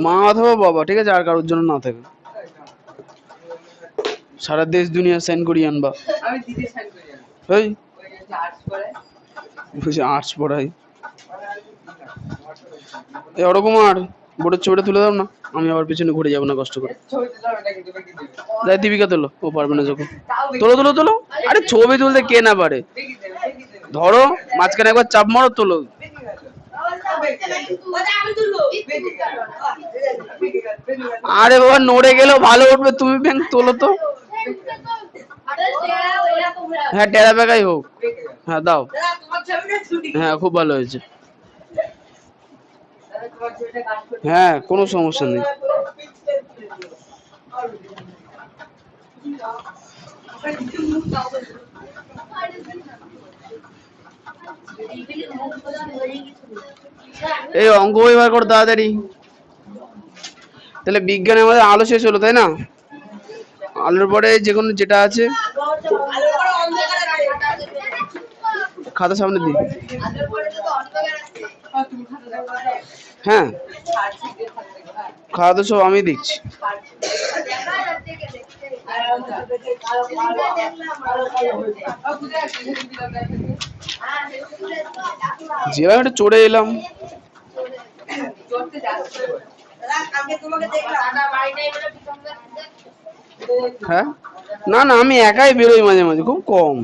মা অথবা বাবা, ঠিক আছে, আর কারোর জন্য না থাকে। সারা দেশ দুনিয়া সাইন করিয়ে আনবা। এই আর্টস পড়াই ওরকম। আর বোর্ডের ছবিটা তুলে দাও না, আমি আবার পিছনে ঘুরে যাবো না কষ্ট করে। দেখ দীপিকা তোলো, ও পারবে না যখন। তোলো তোলো তোলো, আরে ছবি তুলতে কে না পারে। ধরো মাঝখানে একবার চাপ মারো, তোলো। আরে বাবা নড়ে গেলেও ভালো উঠবে, তুমি ব্যাংক তোলো তো। হ্যাঁ টেরা বেকাই হোক, হ্যাঁ দাও। হ্যাঁ খুব ভালো হয়েছে। হ্যাঁ কোনো সমস্যা নেই। এই অঙ্ক এবার কর তাড়াতাড়ি। তাহলে বিজ্ঞানে আমাদের আলো শেষ হলো, তাই না? আলোর পরে যে কোনো যেটা আছে খাতা সামনে দিন। হ্যাঁ খাতা তো সব আমি দেখছি। যেভাবে একটু চড়ে এলাম। হ্যাঁ না না, আমি একাই বেরোই মাঝে মাঝে, খুব কম।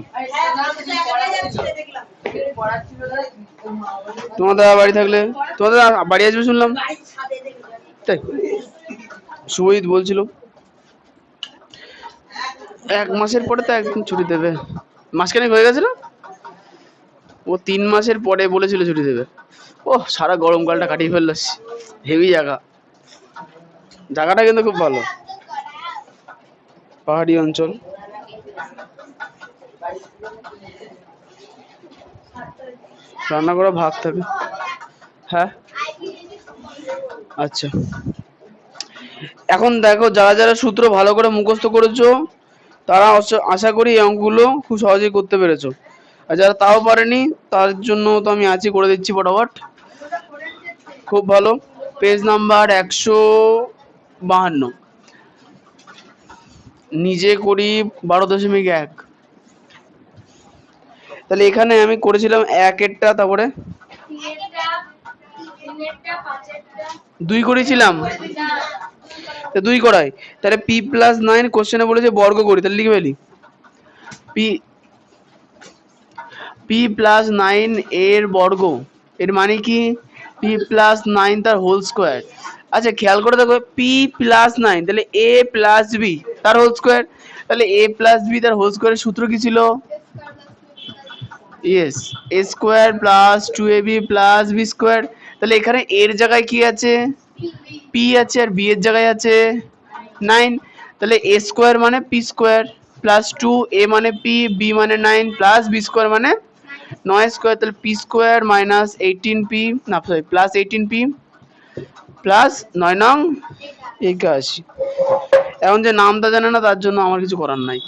তোমার দাদা বাড়ি থাকলে, তোমার দাদা বাড়ি আসবে শুনলাম, তাই শুভজিৎ বলছিল। 1 মাসের পরে তো একদিন ছুটি দেবে। মাসখানেক হয়ে গেছে না? ও 3 মাসের পরে বলেছিল ছুটি দেবে। ও সারা গরমকালটা কাটিয়ে ফেললো, হেভি জায়গা। জায়গাটা কিন্তু খুব ভালো, পাহাড়ি অঞ্চল। রান্না করা ভাগ থাকে। হ্যাঁ আচ্ছা, এখন দেখো যারা যারা সূত্র ভালো করে মুখস্থ করেছো তারা আশা করি এই অঙ্কগুলো খুব সহজেই করতে পেরেছো। আর যারা তাও পারেনি তার জন্য তো আমি আজই করে দিচ্ছি ফটাফট। খুব ভালো, পেজ নাম্বার 152। নিজে করি 12.1। তাহলে এখানে আমি করেছিলাম 1-এরটা, তারপরে 2 করেছিলাম, 2 করাই। তাহলে p+9 কোশ্চেনে বলেছে বর্গ করি, তাহলে লিখে ফেলি p+9 এর বর্গ, এর মানে কি p+9 তার হোল স্কোয়ার। আচ্ছা খেয়াল করে দেখো p+9 তাহলে a+b তার হোল স্কোয়ার, তাহলে a+b তার হোল স্কোয়ারের সূত্র কি ছিল? Yes, a square plus 2ab plus b square. তাহলে এখানে এর জায়গায় কি আছে? p আছে, আর b এর জায়গায় আছে 9। তাহলে a স্কোয়ার মানে p স্কোয়ার প্লাস 2, a মানে p, b মানে 9 প্লাস b স্কোয়ার মানে 9 স্কোয়ার। তাহলে p স্কোয়ার মাইনাস 18p, না সরি প্লাস 18p প্লাস 9 নং 81। এখন যে নামটা জানে না তার জন্য আমার কিছু করার নাই।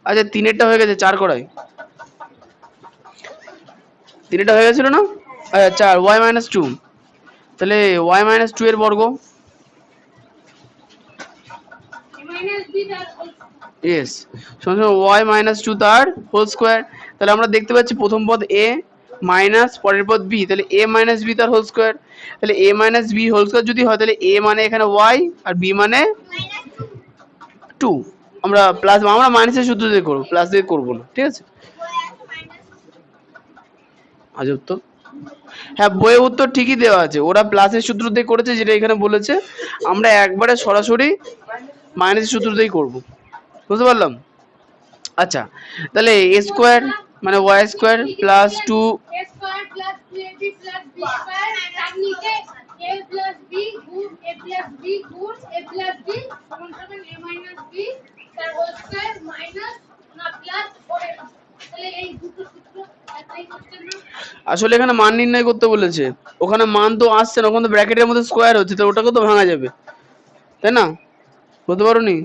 আচ্ছা 3-এরটা হয়ে গেছে, 4 করাই। 3-এরটা হয়ে গেছিল না? আচ্ছা 4 y-2, তাহলে y-2 এর বর্গ। এস সমান সমান ওয়াই মাইনাস টু তার হোল স্কোয়ার। তাহলে আমরা দেখতে পাচ্ছি প্রথম পদ এ মাইনাস পরের পদ বি, তাহলে এ মাইনাস বি তার হোল স্কোয়ার। তাহলে এ মাইনাস বি হোল স্কোয়ার যদি হয় তাহলে এ মানে এখানে ওয়াই আর বি মানে টু। আমরা প্লাস আমরা মাইনাসের সূত্র দিয়ে করবো, প্লাস দিয়ে করবো না, ঠিক আছে? আজব তো। হ্যাঁ বইয়ের উত্তর ঠিকই দেওয়া আছে, ওরা প্লাসের সূত্র দিয়ে করেছে যেটা এখানে বলেছে, আমরা একবারে সরাসরি মাইনাসের সূত্র দিয়েই করবো, বুঝতে পারলাম? আচ্ছা তাহলে এ স্কোয়ার মানে ওয়াই স্কোয়ার প্লাস টু আসলে এখানে মান নির্ণয় করতে বলেছে, ওখানে মান তো আসছে না, ওখানে ব্র্যাকেটের মধ্যে স্কোয়ার হচ্ছে, তো ওটাকে তো ভাঙা যাবে, তাই না? বলতে পারোনি?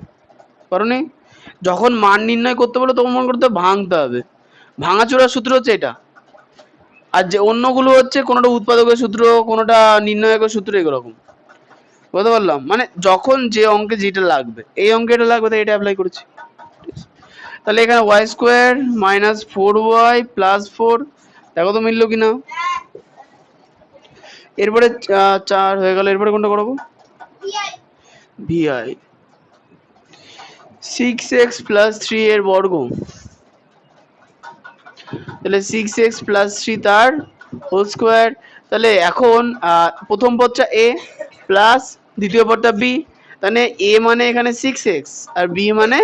পারোনি? যখন মান নির্ণয় করতে বলো তখন মনে করতে ভাঙতে হবে, ভাঙাচোরার সূত্র হচ্ছে এটা। আর যে অন্যগুলো হচ্ছে কোনোটা উৎপাদকের সূত্র, কোনোটা নির্ণায়কের সূত্র, এরকম। বুঝতে পারলাম? মানে যখন যে অঙ্কে যেটা লাগবে, এই অঙ্কে এটা লাগবে তাই এটা অ্যাপ্লাই করেছি। তাহলে এখানে y square minus four y plus four, দেখো তো মিললো কিনা। এরপরে চার হয়ে গেল, এরপরে কোনটা করাবো? VI six x plus three এর বর্গ, তাহলে সিক্স এক্স প্লাস থ্রি তার হোল স্কোয়ার। তাহলে এখন প্রথম পদটা এ প্লাস দ্বিতীয় পদটা বি, তাহলে এ মানে এখানে সিক্স এক্স আর বি মানে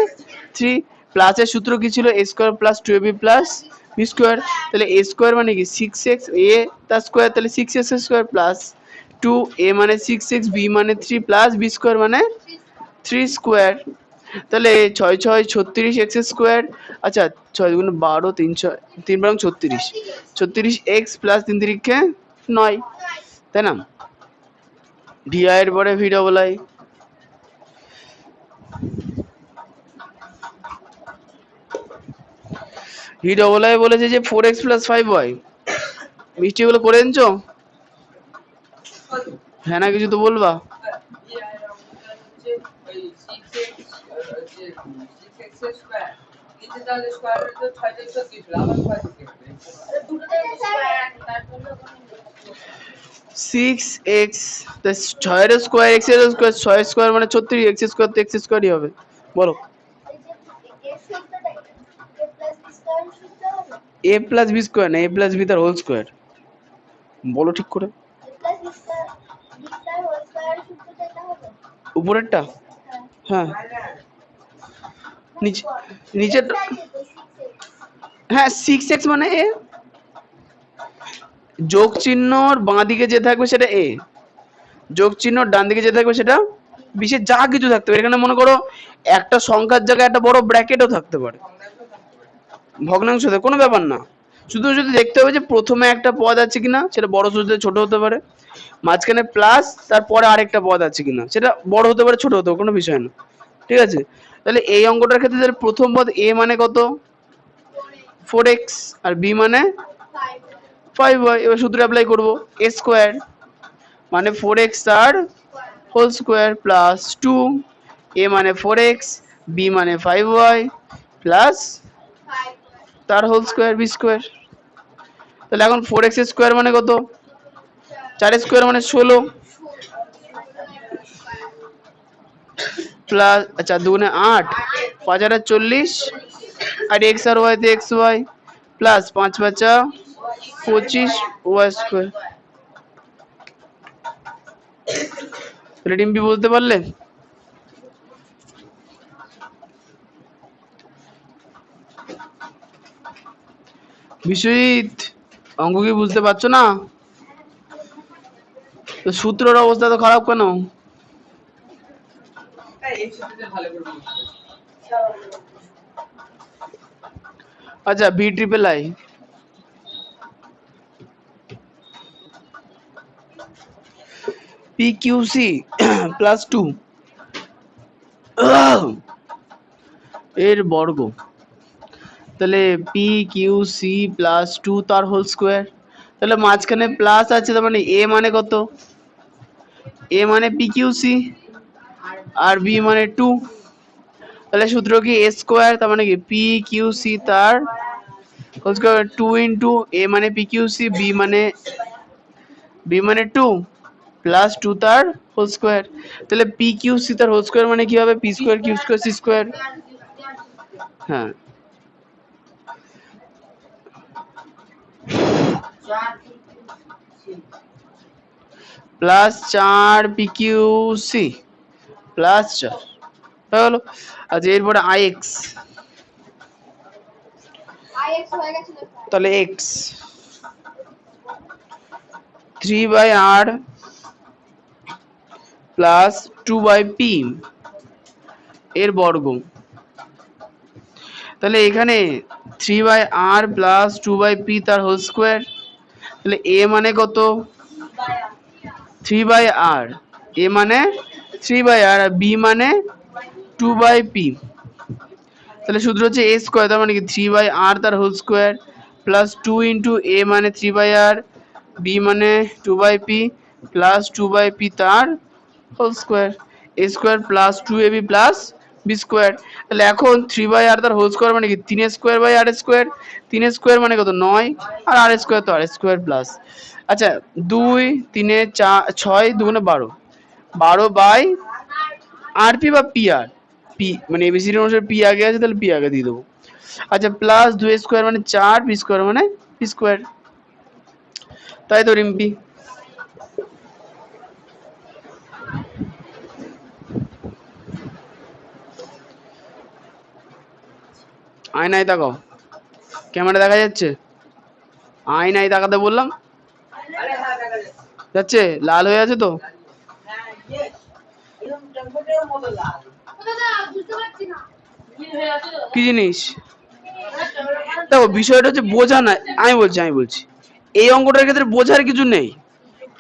থ্রি। প্লাসের সূত্র কি ছিল? এ স্কোয়ার প্লাস টু এ বি প্লাস বি স্কোয়ার। তাহলে এ স্কোয়ার মানে কি সিক্স এক্স এ তার স্কোয়ার, তাহলে six x square plus two a মানে সিক্স এক্স বি মানে থ্রি প্লাস বি স্কোয়ার মানে থ্রি স্কোয়ার। তাহলে ছয় ছয় ছত্রিশ এক্স স্কোয়ার। আচ্ছা ছয় দুগুণ বারো, তিন ছয় তিন বারং ছত্রিশ, ছত্রিশ এক্স প্লাস তিন তিরিখে নয়, তাই না? ভিআই এর পরে V double I, V double I বলেছে যে four x plus five y. মিষ্টি গুলো করে এনেছো? হ্যাঁ না কিছু তো বলবা। সিক্স এক্স ছয়ের স্কোয়ার এক্স এর স্কোয়ার, ছয় স্কোয়ার মানে ছত্রিশ, এক্স স্কোয়ার তো এক্স স্কোয়ারই হবে, বলো। এ প্লাস বি স্কোয়ার না, এ প্লাস বি তার হোল স্কোয়ার, বলো ঠিক করে। উপরেরটা? হ্যাঁ নিচে, নিচের, হ্যাঁ সিক্স এক্স মানে এ, যোগ চিহ্নর বাঁ দিকে যে থাকবে সেটা এ, যোগ চিহ্ন ডান দিকে যে থাকবে সেটা বিশেষ যা কিছু থাকতে পারে। এখানে মনে করো একটা সংখ্যার জায়গায় একটা বড় ব্র্যাকেটও থাকতে পারে, ভগ্নাংশ কোনো ব্যাপার না, শুধু যদি দেখতে হবে যে প্রথমে একটা পদ আছে কিনা, সেটা বড় সূত্রে ছোট হতে পারে, মাঝখানে প্লাস তারপরে আরেকটা পদ আছে কিনা, সেটা বড় হতে পারে ছোট হতে পারে, কোনো বিষয় না, ঠিক আছে? তাহলে এই অঙ্কটার ক্ষেত্রে তাহলে প্রথম পদ এ মানে কত? ফোর এক্স আর বি মানে ফাইভ ওয়াই। এবার সূত্র অ্যাপ্লাই করবো, এ স্কোয়ার মানে four x R whole square plus two a মানে ফোর এক্স বি মানে ফাইভ ওয়াই প্লাস তার হোল স্কোয়ার বি স্কোয়ার। তাহলে এখন ফোর এক্স স্কোয়ার মানে কত? চার স্কোয়ার মানে 16 প্লাস আচ্ছা দুগুণে 8, 5 আর 40 আর এক্স আর ওয়াই তে x y plus 5 5 25 y square. তাহলে ডিম্পি বলতে পারলে? বিশ্বজিৎ অঙ্ক কি বুঝতে পারছো না? তো সূত্রের অবস্থা তো খারাপ কেন? আচ্ছা V triple I p q c plus two এর বর্গ, তাহলে P q c plus two তার হোল স্কোয়ার। তাহলে মাঝখানে প্লাস আছে, তার মানে এ মানে কত? এ মানে পি কিউ সি আর বি মানে টু। তাহলে সূত্র কি a স্কয়ার, তার মানে কি পি কিউ সি তার হোল স্কয়ার 2 ইনটু a মানে পি কিউ সি, বি মানে 2 প্লাস 2 তার হোল স্কয়ার। তাহলে পি কিউ সি তার হোল স্কয়ার মানে কি হবে? P square q square c square. হ্যাঁ, plus 4 p q c plus 4 হলো। আচ্ছা, এরপরে আইএক্স, তাহলে এক্স 3/r প্লাস 2/p এর বর্গ। তাহলে এখানে 3/r প্লাস 2/p তার হোল স্কয়ার। তাহলে a মানে কত? 3/r, a মানে 3/r আর b মানে 2/p। তাহলে সূত্র হচ্ছে a স্কয়ার, তার মানে কি 3/r তার whole square plus 2 into a মানে 3/r, b মানে 2/p প্লাস 2/p তার whole square. a square plus 2ab plus b square. তাহলে এখন 3/r তার হোল স্কয়ার মানে কি 3 square by r square. 3 square মানে কত? 9, আর r স্কয়ার তো r স্কয়ার প্লাস। আচ্ছা, 2 3 4 6 2 12, 12 বাই rp বা pr, p মানে এবিসিডি অনুসারে p আগে আছে, তাহলে p আগে দিয়ে দেবো। আচ্ছা, প্লাস 2 স্কয়ার মানে 4, p স্কয়ার মানে p স্কয়ার। তাই তো রিম্পি? আয়নায় তাকাও, ক্যামেরা দেখা যাচ্ছে? আয়নায় তাকাতে বললাম। যাচ্ছে? লাল হয়ে আছে তো? কি জিনিস? দেখো, বিষয়টা হচ্ছে বোঝা না। আমি বলছি এই অঙ্কটার ক্ষেত্রে বোঝার কিছু নেই।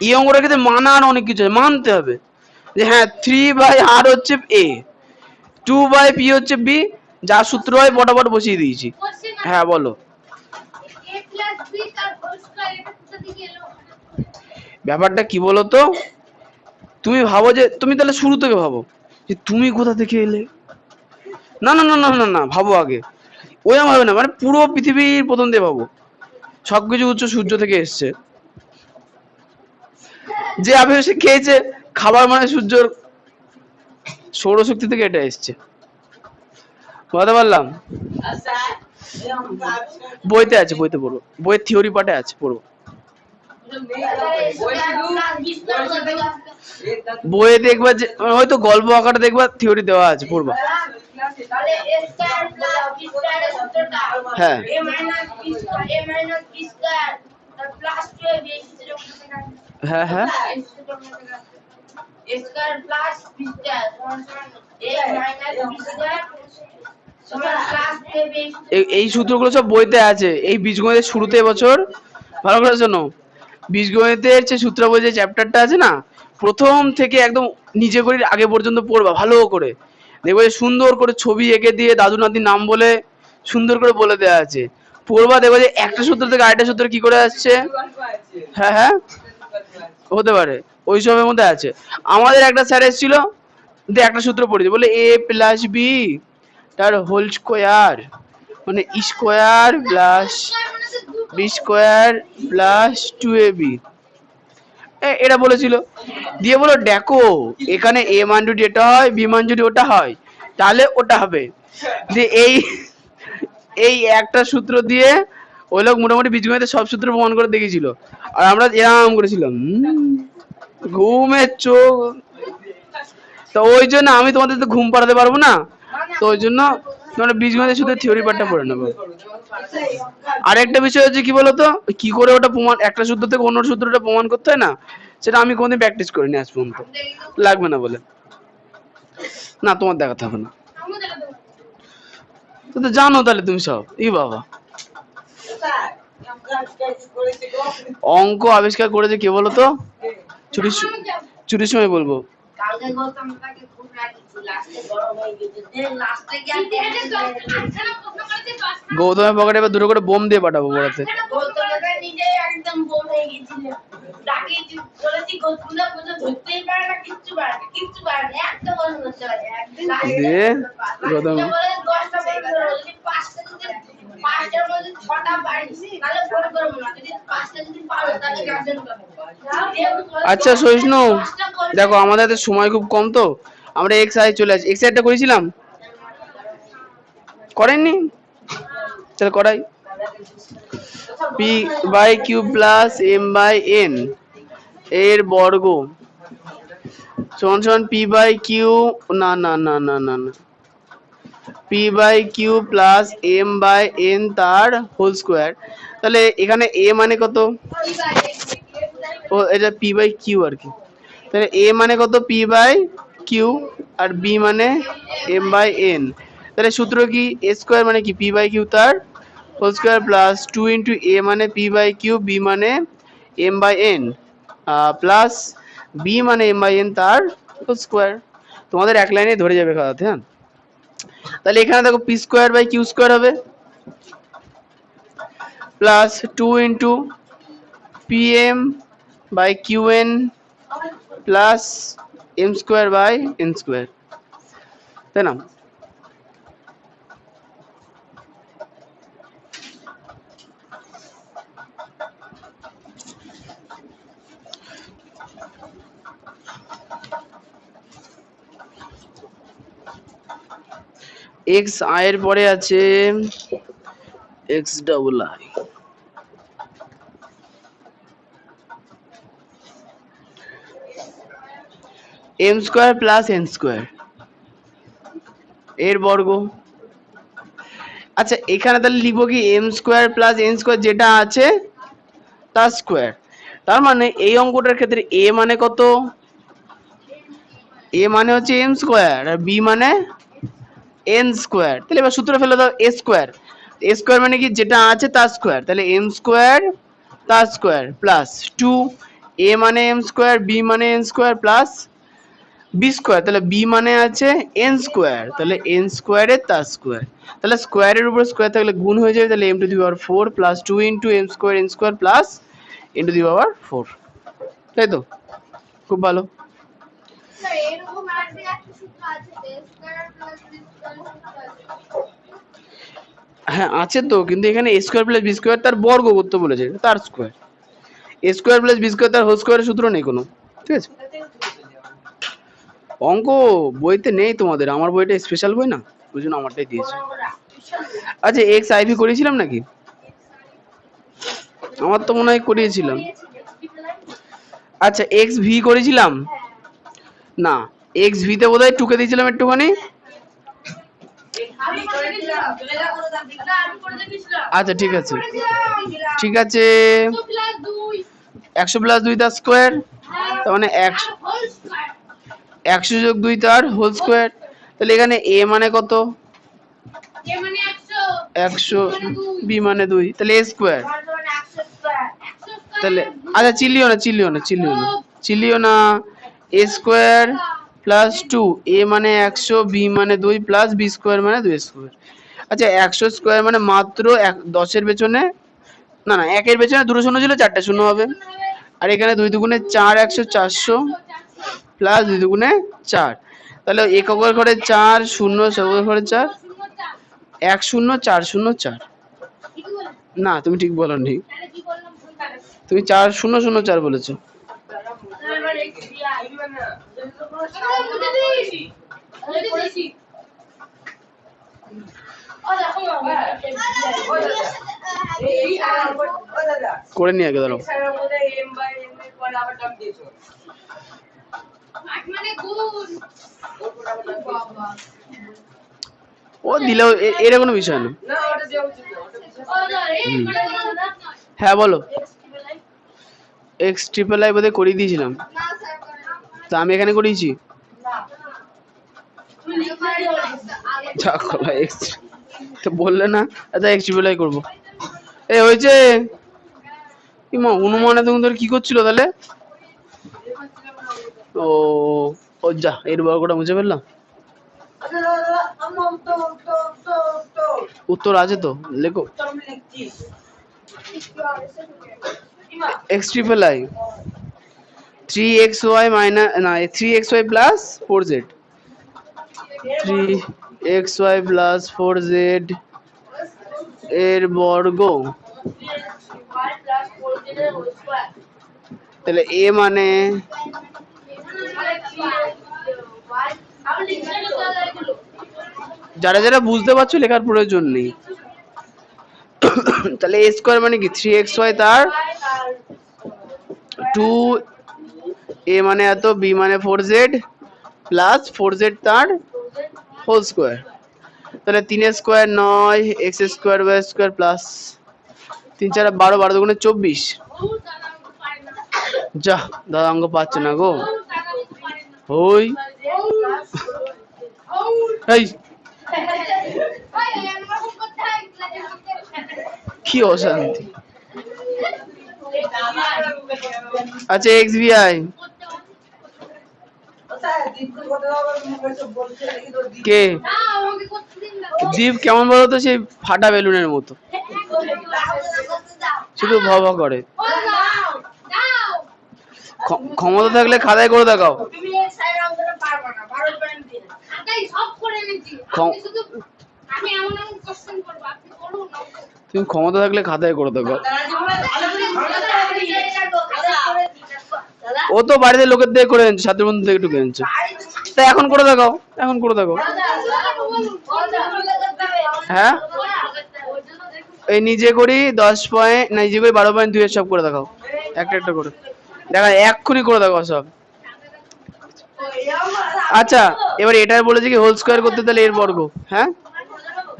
এই অঙ্কটার ক্ষেত্রে মানার অনেক কিছু আছে, মানতে হবে যে হ্যাঁ 3/r হচ্ছে a, 2/p হচ্ছে b, যা সূত্র হয় ফটাফট বসিয়ে দিয়েছি। হ্যাঁ বলো। ব্যাপারটা কি বলো তো, তুমি ভাবো যে তুমি তাহলে শুরু থেকে ভাবো যে তুমি কোথা থেকে এলে। না না না না না না, ভাবো আগে। ওইরকম হবে না, মানে পুরো পৃথিবীর প্রথম দিয়ে ভাবো। সবকিছু উচ্চ সূর্য থেকে এসছে। যে আবিষ্কার সে খেয়েছে খাবার, মানে সূর্যর সৌরশক্তি থেকে এটা এসছে। বলতে পারলাম? বইতে আছে, বইতে পড়বো, বইয়ের থিওরি পার্টে আছে, পড়বো। বইয়ে দেখবা যে হয়তো গল্প আকারে দেখবা থিওরি দেওয়া আছে, পড়বা। হ্যাঁ, হ্যাঁ হ্যাঁ, এই সূত্রগুলো সব বইতে আছে। এই বীজগণিতের শুরুতে এবছর ভালো করে শোনো, বীজগণিতের যে সূত্রাবলী যে চ্যাপ্টারটা আছে না, প্রথম থেকে একদম নিচে করে আগে পর্যন্ত পড়বা ভালো করে। দেখবে সুন্দর করে ছবি এঁকে দিয়ে দাদু নাতির নাম বলে সুন্দর করে বলে দেওয়া আছে। পড়বা, দেখবে যে একটা সূত্র থেকে আরেকটা সূত্র কি করে আসছে। হ্যাঁ হ্যাঁ, হতে পারে ওই সবের মধ্যে আছে। আমাদের একটা স্যার এসেছিল, একটা সূত্র পড়েছে, বলে a প্লাস বি তার হোল স্কোয়ার মানে square plus B square plus 2ab, এটা বলেছিল। দিয়ে বলো দেখো এখানে a মান যদি এটা হয়, b মান যদি ওটা হয়, তাহলে ওটা হবে। যে এই একটা সূত্র দিয়ে ওই লোক মোটামুটি বীজগণিতের সব সূত্র প্রমাণ করে দেখিয়েছিল, আর আমরা এরকম করেছিলাম ঘুমের চোখ। তো ওই জন্য আমি তোমাদের তো ঘুম পাড়াতে পারবো না, তো ওই জন্য তোমরা বীজগণিতের শুধু থিওরি পার্টটা পড়ে নেবো। আরেকটা বিষয় হচ্ছে কি বলতো, কি করে ওটা প্রমাণ, একটা সূত্র থেকে অন্য সূত্রটা প্রমাণ করতে হয় না, সেটা আমি কোনদিন প্র্যাকটিস করিনি আজ পর্যন্ত, লাগবে না বলে। না, তোমার দেখাতে হবে না, তো জানো তাহলে তুমি সব। ই বাবা, অঙ্ক আবিষ্কার করেছে কে বলো তো? ছুটির সময় বলবো। গৌতমের পকেটে এবার দুটো করে বোম দিয়ে পাঠাবো পড়াতে। দিয়ে প্রথম আচ্ছা সহিষ্ণু, দেখো আমাদের হাতে সময় খুব কম, তো আমরা এক্স আই চলে আসি। এক্স আইটা করেছিলাম, করেননি? চল করাই। P by q plus m by n এর বর্গ সমান সমান পি বাই কিউ, না না না না না না, p by q plus m by n তার হোল স্কোয়ার। তাহলে এখানে এ মানে কত? ও এটা পি বাই কিউ আর কি। তাহলে এ মানে কত? পি বাই কিউ, আর বি মানে এম বাই এন। তাহলে সূত্র কি? এ স্কোয়ার মানে কি? পি বাই কিউ তার whole square plus 2 into a মানে পি বাই কিউ, বি মানে m by n, plus b মানে এম বাই এন তার হোল স্কোয়ার। তোমাদের এক লাইনে ধরে যাবে খাতাতে, হ্যাঁ। তাহলে এখানে দেখো P square by Q square হবে, plus 2 into P M by Q N plus M square by N square, তাই না? এক্স আই এর পরে আছে X double I, M square plus N square এর বর্গ। আচ্ছা এখানে তাহলে লিখবো কি? M square plus N square যেটা আছে তার স্কোয়ার। তার মানে এই অঙ্কটার ক্ষেত্রে এ মানে কত? এ মানে হচ্ছে এম স্কোয়ার, আর বি মানে এন স্কোয়ার। তাহলে এবার সূত্র ফেলে দাও, এ স্কোয়ার। এ স্কোয়ার মানে কি? যেটা আছে তার স্কোয়ার। তাহলে এম স্কোয়ার তার স্কোয়ার প্লাস 2, এ মানে এম স্কোয়ার, বি মানে n square plus B square. তাহলে বি মানে আছে এন স্কোয়ার, তাহলে এন স্কোয়ারের তার স্কোয়ার। তাহলে স্কোয়ারের উপর স্কোয়ার থাকলে গুণ হয়ে যাবে, তাহলে M to the power 4 plus 2 into M square N square plus N to the power 4, তাই তো? খুব ভালো। হ্যাঁ আছে তো, কিন্তু এখানে এ স্কোয়ার প্লাস বি স্কোয়ার তার বর্গ করতে বলেছে, তার স্কোয়ার। এ স্কোয়ার প্লাস বি স্কোয়ার তার হোল স্কোয়ারের সূত্র নেই কোনো, ঠিক আছে? অঙ্ক বইতে নেই তোমাদের, আমার বইটা স্পেশাল বই না, ওই জন্য আমারটাই দিয়েছে। আচ্ছা এক্স আইভি করিয়েছিলাম নাকি? আমার তো মনে হয় করিয়েছিলাম। আচ্ছা এক্স ভি করেছিলাম না, এক্স ভিতে বোধহয় টুকে দিয়েছিলাম একটুখানি। আচ্ছা ঠিক আছে, ঠিক আছে। 100 প্লাস 2 তার স্কোয়ার, তার মানে 100 যোগ 2 তার হোল স্কোয়ার। তাহলে এখানে এ মানে কত? 100, বি মানে 2, তাহলে এ স্কোয়ার। তাহলে আচ্ছা চিলিও না এ স্কোয়ার প্লাস 2, এ মানে 100, বি মানে 2 প্লাস বি স্কোয়ার মানে 2 স্কোয়ার। আচ্ছা 100 স্কোয়ার মানে মাত্র 10-এর পেছনে, না না 1-এর পেছনে 2 শূন্য ছিল, 4টা শূন্য হবে। আর এখানে 2 দুগুণে 4, 100 400 প্লাস 2 দুগুণে 4, তাহলে এককের ঘরে 4, শূন্য শতকের ঘরে 4, 10404। না তুমি ঠিক বলনি, তুমি 4004 বলেছো। করে নিয়ে আগে দাঁড়াও। ও দিলেও এটা কোনো বিষয় না। হ্যাঁ বলো। এক্স ট্রিপল আই বোধহয় করিয়ে দিয়েছিলাম, তা আমি এখানে করিয়েছি। এক্স তো বললে না, আচ্ছা এক্স ট্রিপল আই করবো। এ হয়েছে অনুমানে তুমি ধরে কি করছিল তাহলে? ও ও যা, এর বর্গটা মুছে ফেললাম। উত্তর আছে তো, লেখো। X triple I 3xy minus না 3xy plus 4z 3xy plus 4z এর বর্গ, তাহলে a মানে যারা যারা বুঝতে পারছো লেখার প্রয়োজন নেই। তাহলে a স্কয়ার মানে কি 3xy তার 2, a মানে এত, b মানে 4z প্লাস 4z তার হোল স্কয়ার। তাহলে 3 square 9, x square y square plus 3 4 12, 12 দুগুণে 24। যা দাদা অঙ্ক পাচ্ছে না গো। ওই এই কি অশান্তি। আচ্ছা এক্স ভি আই কে দীপ কেমন বলো তো, সেই ফাটা বেলুনের মতো শুধু ভ ভ করে। ক্ষমতা থাকলে খাতায় করে দেখাও। তুমি ক্ষমতা থাকলে খাতায় করে দেখাও। ও তো বাড়িতে লোকের দিয়ে করে আনছে, ছাত্র বন্ধু থেকে টুকে আনছে, তাই এখন করে দেখাও, এখন করে দেখাও। হ্যাঁ এই নিজে করি 10 পয়েন্ট, নিজে করি 12.2 সব করে দেখাও, একটা একটা করে দেখা, এক্ষুনি করে দেখাও সব। আচ্ছা এবার এটার বলেছে কি হোল স্কয়ার করতে, তাহলে এর বর্গ। হ্যাঁ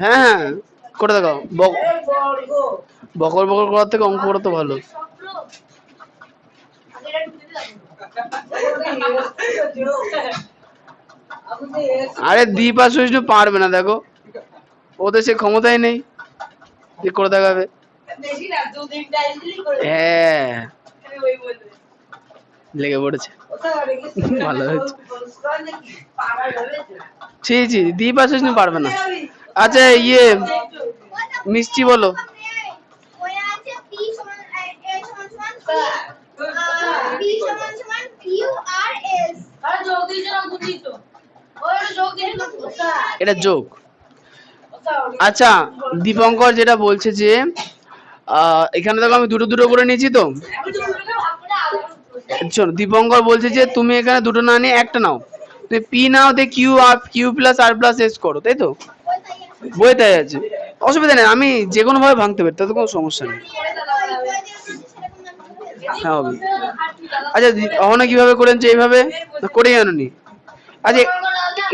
হ্যাঁ হ্যাঁ করে দেখাও। বকর বকর করার থেকে অঙ্ক করা তো ভালো। আরে দীপ আর সহিষ্ণু পারবে না, দেখো ওদের সে ক্ষমতাই নেই যে করে দেখাবে। হ্যাঁ লেগে পড়েছে, ভালো হয়েছে। ছি ছি দীপ আর সহিষ্ণু পারবে না। আচ্ছা ইয়ে মিষ্টি বলো। এটা যোগ। আচ্ছা দীপঙ্কর যেটা বলছে যে এখানে দেখো আমি দুটো দুটো করে নিয়েছি তো, শোনো দীপঙ্কর বলছে যে তুমি এখানে দুটো না নিয়ে একটা নাও, তুমি পি নাও, দিয়ে কিউ প্লাস আর প্লাস এস করো, তাই তো বই তাই আছে, অসুবিধা নেই, আমি যে কোনো ভাবে ভাঙতে পারি, তাতে কোনো সমস্যা নেই। হ্যাঁ হবে। আচ্ছা অহনা কিভাবে করে আনছে, এইভাবে করে আনুনি। আচ্ছা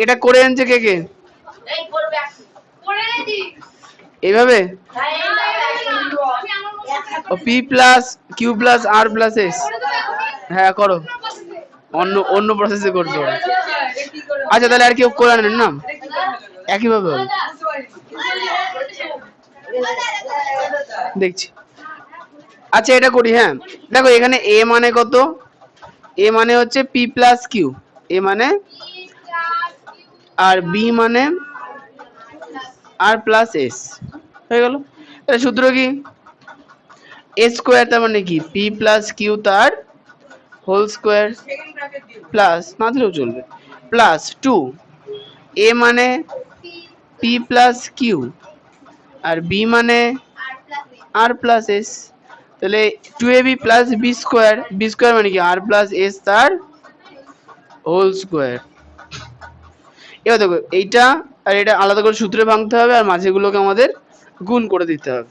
এটা করে আনছে কে কে, এইভাবে পি প্লাস কিউ প্লাস আর প্লাস এস। হ্যাঁ করো, অন্য অন্য প্রসেসে করতে হবে। আচ্ছা তাহলে আর কেউ করে আনেন না, একইভাবে হবে দেখছি। আচ্ছা এটা করি। হ্যাঁ দেখো এখানে এ মানে কত, এ মানে হচ্ছে পি প্লাস কিউ, এ মানে, আর বি মানে আর প্লাস এস, হয়ে গেল। তাহলে সূত্র কি, এ স্কোয়ার তার মানে কি পি প্লাস কিউ তার হোল স্কোয়ার প্লাস, না দিলেও চলবে, প্লাস 2, এ মানে পি প্লাস কিউ আর বি মানে আর প্লাস এস, তাহলে 2ab plus B square, b square মানে কি আর প্লাস এস তার হোল স্কোয়ার। এবার দেখো এইটা আর এটা আলাদা করে সূত্রে ভাঙতে হবে, আর মাঝেগুলোকে আমাদের গুণ করে দিতে হবে।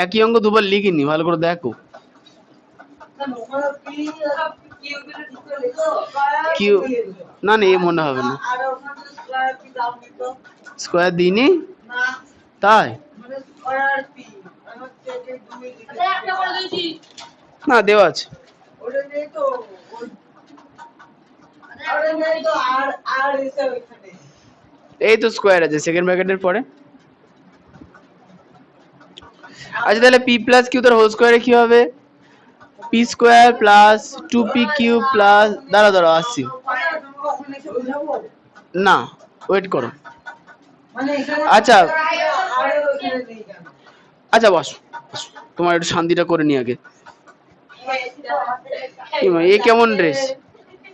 একই অঙ্ক দুবার লিখিনি, ভালো করে দেখো। কিউ না না এ মনে হবে না, স্কোয়ার দিইনি তাই না, দেওয়া আছে। এই তো স্কোয়ার আছে সেকেন্ড ব্র্যাকেটের পরে। আচ্ছা তাহলে পি প্লাস কিউ তার হোল স্কোয়ারে কি হবে, p square plus 2p q plus, দাঁড়া দাঁড়া আসছি, না ওয়েট করো। আচ্ছা আচ্ছা বস, তোমার একটু শান্তিটা করে নি আগে। এ কেমন ড্রেস,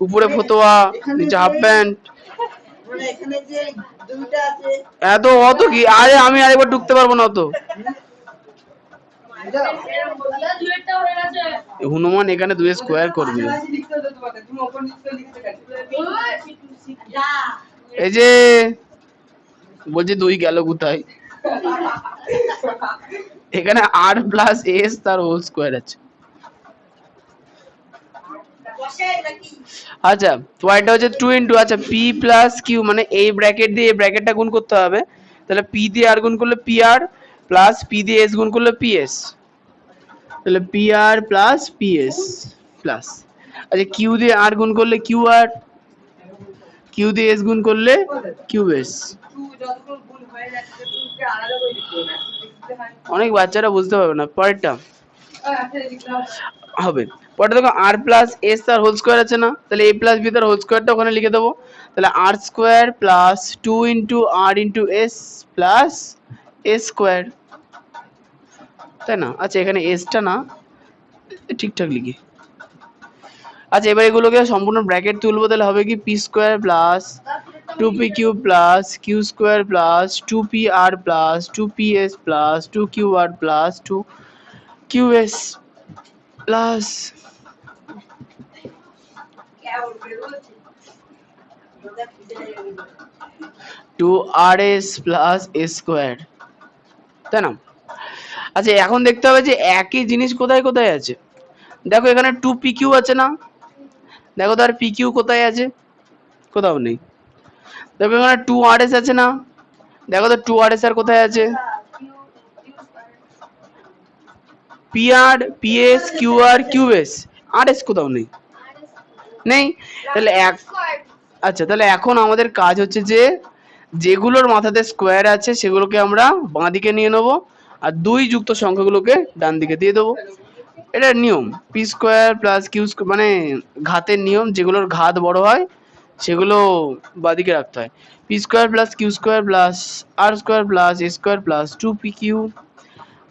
উপরে ফতোয়া নিচে হাফ প্যান্ট, এত অত কি? আরে আমি আরেকবার ঢুকতে পারবো না অত। হনুমান এখানে 2 স্কোয়ার করবে। এই যে বলছি 2 গেল কোথায়? এখানে r প্লাস s তার হোল স্কোয়ার আছে। আচ্ছা তো এটা হচ্ছে 2 ইনটু, আচ্ছা p প্লাস q মানে এই ব্র্যাকেট দিয়ে এই ব্র্যাকেটটা গুণ করতে হবে, তাহলে p দিয়ে r গুণ করলে pr প্লাস p দিয়ে s গুণ করলে ps, তাহলে pr প্লাস ps প্লাস, আচ্ছা q দিয়ে r গুণ করলে qr, q দিয়ে s গুণ করলে qs। অনেক বাচ্চারা বুঝতে পারবে না। পরেরটা হবে, পরে দেখো r প্লাস s তার হোল স্কোয়ার আছে না, তাহলে a প্লাস b তার হোল স্কোয়ারটা ওখানে লিখে দেবো, তাহলে r square plus 2 into r into s plus s square, তাই না? আচ্ছা এখানে s টা না ঠিকঠাক লিখি। আচ্ছা এবার এগুলোকে সম্পূর্ণ ব্র্যাকেট তুলবো, তাহলে হবে কি p square plus 2pq plus q square plus 2pr plus 2ps plus 2qr plus 2qs plus 2rs plus s square, তাই না? আচ্ছা এখন দেখতে হবে যে একই জিনিস কোথায় কোথায় আছে। দেখো এখানে 2pq আছে না, দেখো তার pq কোথায় আছে, কোথাও নেই। দেখো এখানে 2rs আছে না, দেখো তো 2rs আর কোথায় আছে, pr ps qr qs, rs কোথাও নেই, নেই। তাহলে আচ্ছা তাহলে এখন আমাদের কাজ হচ্ছে যে যেগুলোর মাথাতে স্কোয়ার আছে সেগুলোকে আমরা বাঁ দিকে নিয়ে নেবো, আর 2 যুক্ত সংখ্যাগুলোকে ডান দিকে দিয়ে দেবো। এটা নিয়ম, p square plus Q square মানে ঘাতের নিয়ম, যেগুলোর ঘাত বড় হয় সেগুলো বাদিকে রাখতে হয়। P square plus Q square plus R square plus A square plus 2pq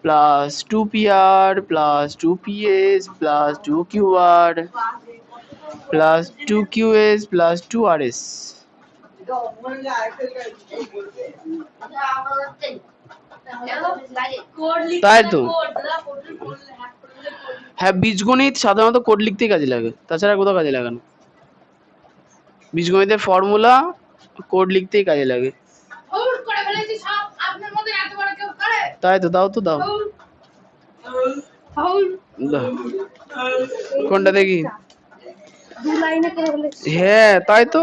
plus 2pr plus 2ps plus 2qr plus 2qs plus 2rs। তাই তো, হ্যাঁ বীজগণিত সাধারণত কোড লিখতেই কাজে লাগে, তাছাড়া কোথাও কাজে লাগে না। বীজগণিতের ফর্মুলা কোড লিখতেই কাজে লাগে। তাই তো, দাও তো দাও, কোনটা দেখি? হ্যাঁ তাই তো,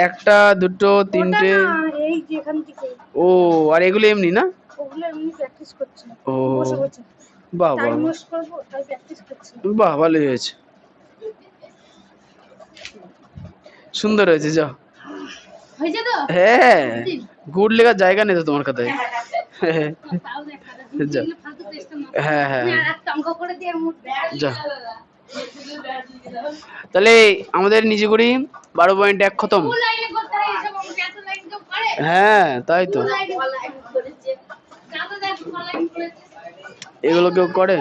1 2 3টে, ও আর এগুলো এমনি না, ও বাহ বাহ বাহ ভালোই হয়েছে, সুন্দর হয়েছে। যাও, হ্যাঁ গুড লেখার জায়গা নেই তো তোমার খাতায়। হ্যাঁ হ্যাঁ যা, তাহলে আমাদের নিজে করি 12.1 খতম। হ্যাঁ তাই তো, এগুলো কেউ করে?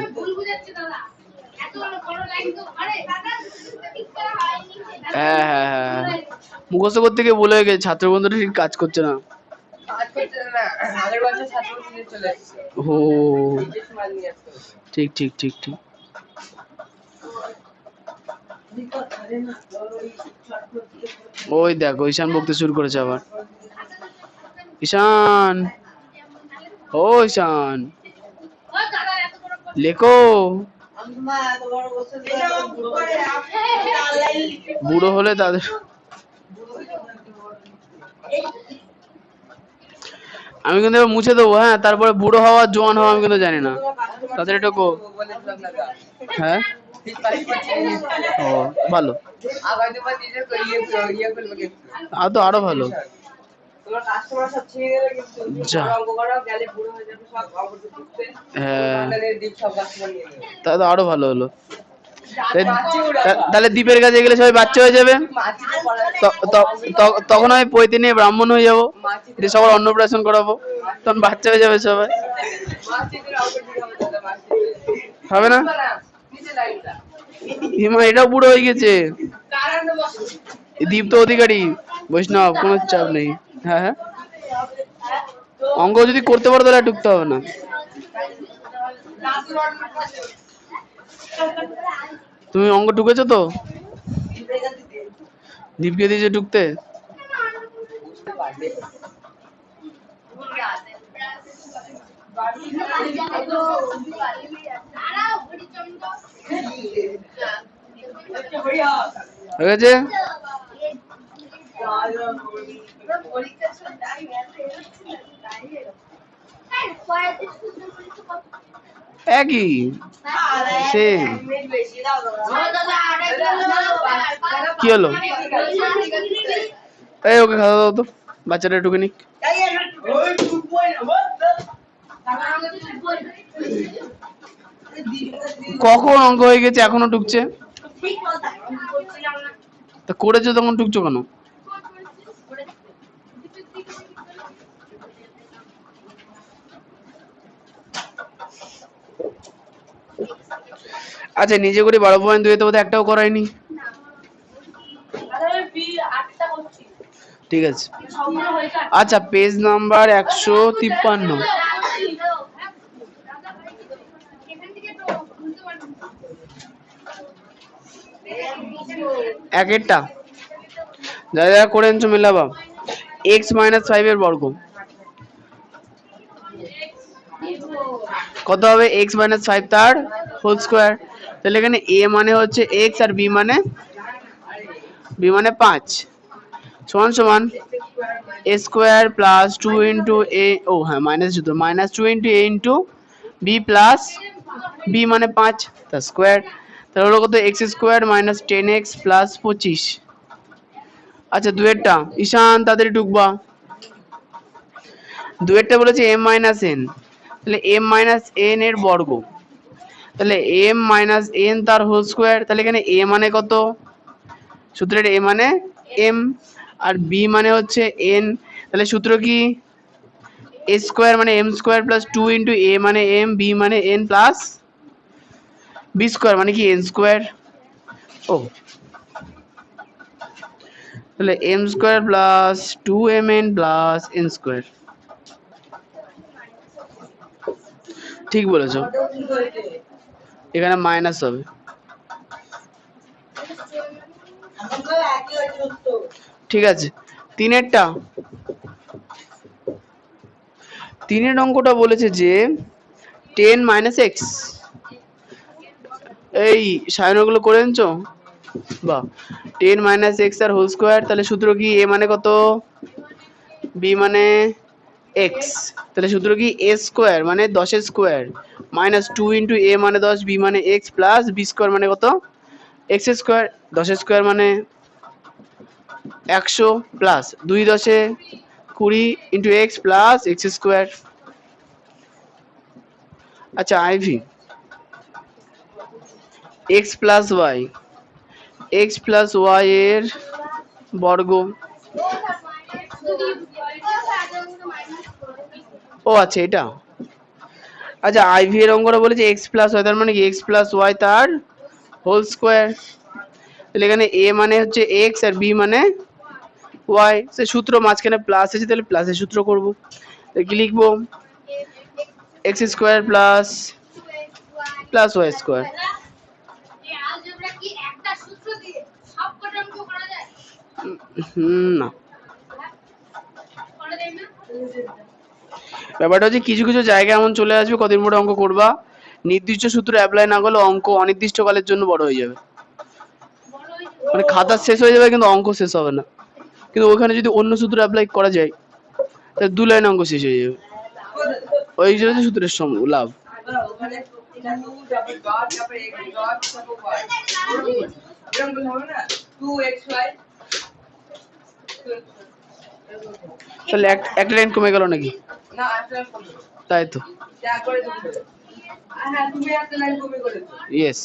হ্যাঁ হ্যাঁ হ্যাঁ মুখস্থ করতে গিয়ে ভুল হয়ে গেছে, ছাত্র বন্ধুটা ঠিক কাজ করছে না। ও ঠিক ঠিক ঠিক ঠিক। ওই দেখো ঈশান বকতে শুরু করেছে আবার। ঈশান, ও ঈশান লেখো, বুড়ো হলে তাদের, আমি কিন্তু মুছে দেবো, হ্যাঁ তারপরে বুড়ো হওয়া জোয়ান হওয়া আমি কিন্তু জানি না, তাদের এটুকু। হ্যাঁ ও ভালো, আরো ভালো, হ্যাঁ তাহলে আরো ভালো হলো। তাহলে দ্বীপের কাছে গেলে সবাই বাচ্চা হয়ে যাবে, তখন আমি পৈতে নিয়ে ব্রাহ্মণ হয়ে যাবো, দিয়ে সবার অন্নপ্রাশন করাবো, তখন বাচ্চা হয়ে যাবে সবাই, হবে না? হিমা এটাও বুড়ো হয়ে গেছে, দীপ্ত অধিকারী বৈষ্ণব, কোনো চাপ নেই। হ্যাঁ হ্যাঁ, অঙ্ক যদি করতে পারো তাহলে ঢুকতে হবে না। তুমি অঙ্ক ঢুকেছো তো? দীপকে দিয়েছে ঢুকতে? হয়ে গেছে? একই সেম। কি হলো? এই ওকে খাওয়া দাও তো, বাচ্চাটা ঢুকে নিক। কখন অঙ্ক হয়ে গেছে এখনো ঢুকছে? তা করেছো তখন ঢুকছো কেন? আচ্ছা নিজে করে 12.2 বোধহয় একটাও করায়নি। ঠিক আছে, আচ্ছা পেজ নাম্বার 153। একেরটা যা যা করে আনছো মেলাবা। x-5 এর বর্গ কত হবে? x-5 তার হোল স্কয়ার। তাহলে এখানে a মানে হচ্ছে x আর b মানে 5 সমান সমান a square plus 2 into a, ও হ্যাঁ মাইনাস জুতো, minus 2 into a into b plus b মানে 5 তার স্কয়ার। তাহলে হলো কত? x square minus 10x plus 25। আচ্ছা দুয়েরটা ঈশান তাড়াতাড়ি ঢুকবা। দুয়েরটা বলেছে m মাইনাস n, তাহলে m মাইনাস n এর বর্গ, তাহলে m মাইনাস n তার হোল স্কয়ার। তাহলে এখানে a মানে কত? সূত্রের a মানে m আর b মানে হচ্ছে n, তাহলে সূত্র কি? a স্কয়ার মানে m square plus 2 into a মানে m, b মানে n প্লাস b স্কয়ার মানে কি n স্কয়ার। ও তাহলে m square plus 2mn plus n square. ঠিক বলেছো, এখানে মাইনাস হবে। ঠিক আছে, তিনেরটা, তিনের অঙ্কটা বলেছে যে 10 মাইনাস এক্স, এই সায়নগুলো করে আনছো? বাহ, 10 মাইনাস এক্স আর হোল স্কয়ার। তাহলে সূত্র কি? a মানে কত, b মানে x, তাহলে সূত্র কি? a স্কয়ার মানে 10 এর স্কয়ার মাইনাস 2 ইন্টু a মানে 10, b মানে x প্লাস b স্কয়ার মানে কত? x square. 10 এর স্কয়ার মানে 100 plus 2 10 20 into x plus x square. আচ্ছা আইভি, x plus Y, x plus Y এর বর্গ। ও আচ্ছা এটা, আচ্ছা আইভি এর অঙ্কটা বলেছে x প্লাস ওয়াই, তার মানে কি x প্লাস ওয়াই তার হোল স্কয়ার। তাহলে এখানে a মানে হচ্ছে x আর b মানে y, সে সূত্র মাঝখানে প্লাস আছে, তাহলে প্লাসের সূত্র করব। কি লিখবো? x square plus plus y square. না, ব্যাপারটা হচ্ছে কিছু কিছু জায়গায় এমন চলে আসবে কদিন পরে অঙ্ক করবা, নির্দিষ্ট সূত্র অ্যাপ্লাই না করলে অঙ্ক অনির্দিষ্টকালের জন্য বড় হয়ে যাবে, মানে খাতা শেষ হয়ে যাবে কিন্তু অঙ্ক শেষ হবে না। কিন্তু ওখানে যদি অন্য সূত্র অ্যাপ্লাই করা যায় তাহলে 2 লাইন অঙ্ক শেষ হয়ে যাবে। ওই জন্য সূত্রের লাভ। তাহলে একটা লাইন কমে গেল নাকি? তাই তো, ইয়েস।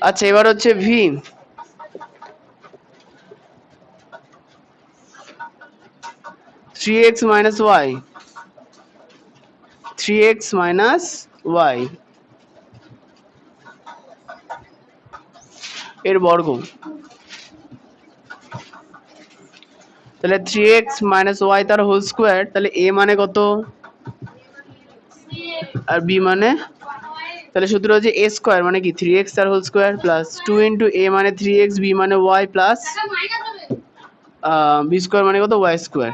আচ্ছা এবার হচ্ছে V, 3x minus y, 3x minus y এর বর্গ, তাহলে 3x minus y তার হোল স্কোয়ার, তাহলে a মানে কত আর b মানে, তাহলে সূত্র হচ্ছে a স্কোয়ার মানে কি 3x তার whole square plus 2 into a মানে 3x, b মানে y প্লাস b স্কোয়ার মানে কত y স্কোয়ার,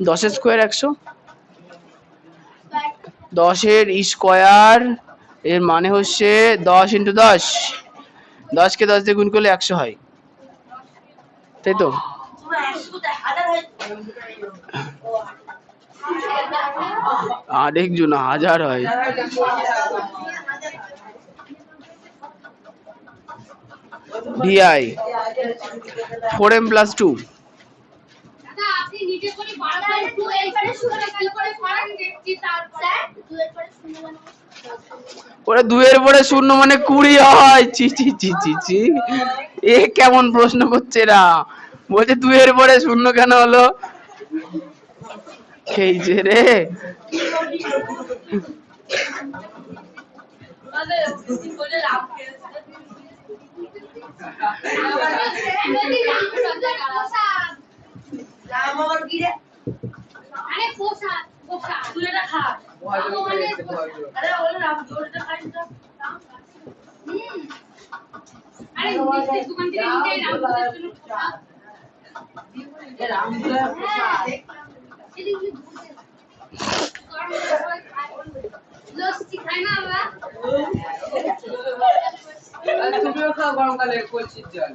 10 স্কোয়ার 100, 10 এর স্কোয়ার এর মানে হচ্ছে 10 ইন্টু 10, 10 কে 10 দিয়ে গুণ করলে 100 হয়, তাই তো? আরেকজন 1000 হয়। DI 4m plus 2, ওরা 2 এর পরে 0 মানে 20 হয়। চি চি চি চি চি, এ কেমন প্রশ্ন করছে এরা, বলছে 2 এর পরে 0 কেন হলো, এই যে রে গরমকালে কলসির জল,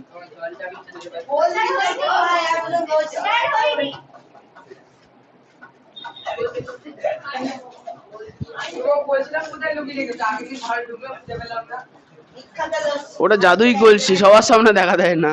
ওটা জাদুই কলসি, সবার সামনে দেখা দেয় না।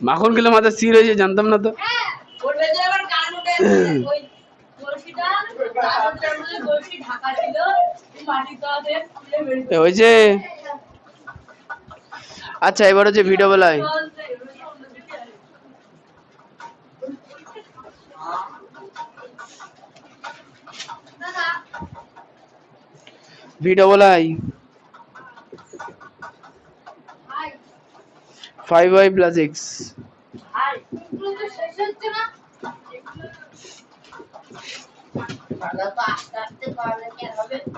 মাখন খেলে মাথা স্থির হয়েছে, জানতাম না তো। হয়েছে। আচ্ছা এবার হচ্ছে ভিডিও বলাই, ভিডিও বলাই 5y plus x,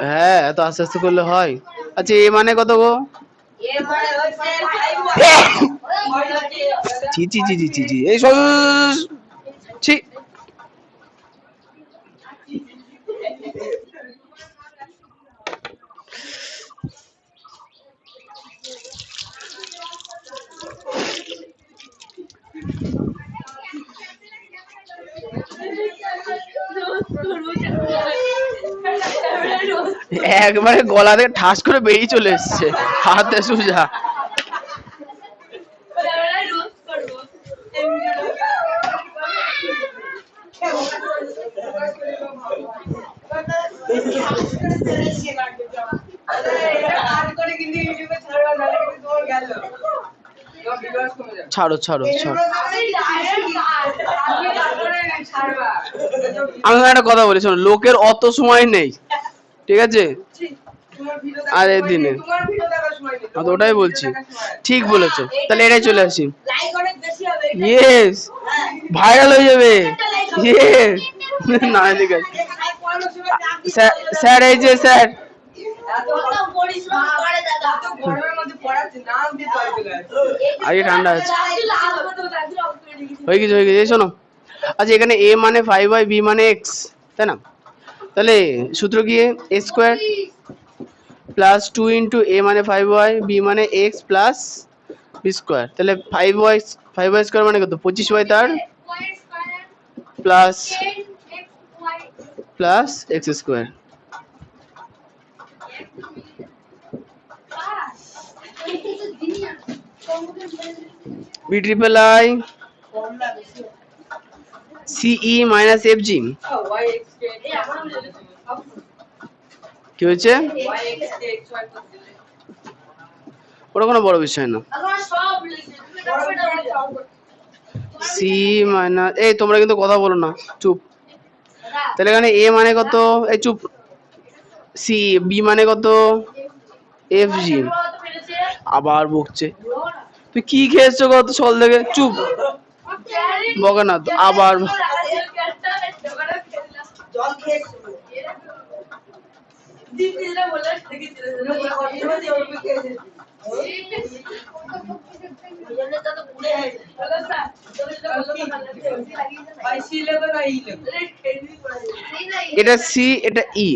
হ্যাঁ এত আস্তে আস্তে করলে হয়। আচ্ছা এ মানে কত গো, ছি ছি ছি ছি ছি, এই ছি, একবারে গলা থেকে ঠাস করে বেরিয়ে চলে এসছে, হাতে সুজা। ছাড়ো ছাড়ো ছাড়ো, আমি একটা কথা বলি শোনো, লোকের অত সময় নেই, ঠিক আছে, আর এই দিনে ওটাই বলছি, ঠিক বলেছো, তাহলে এটাই চলে আসি, ইয়েস ভাইরাল হয়ে যাবে, ইয়েস না ঠিক আছে স্যার, এই যে স্যার আগে ঠান্ডা আছে, হয়ে গেছে হয়ে গেছে, শোনো। আচ্ছা এখানে a মানে 5y, b মানে x, তাই না, তাহলে সূত্র কি a square plus 2 into a মানে 5y, b মানে x প্লাস b স্কোয়ার, তাহলে 5y 5y স্কোয়ার মানে কত 25y তার plus x square b triple I CE minus FG কি হয়েছে ওটা কোনো বড় বিষয় না সি মাইনাস এই তোমরা কিন্তু কথা বলো না চুপ তাহলে এখানে এ মানে কত এই চুপ সি বি মানে কত এফ জি আবার বকছে তুই কি খেয়েছো কত সল থেকে চুপ বকে না তো আবার এটা সি এটা ই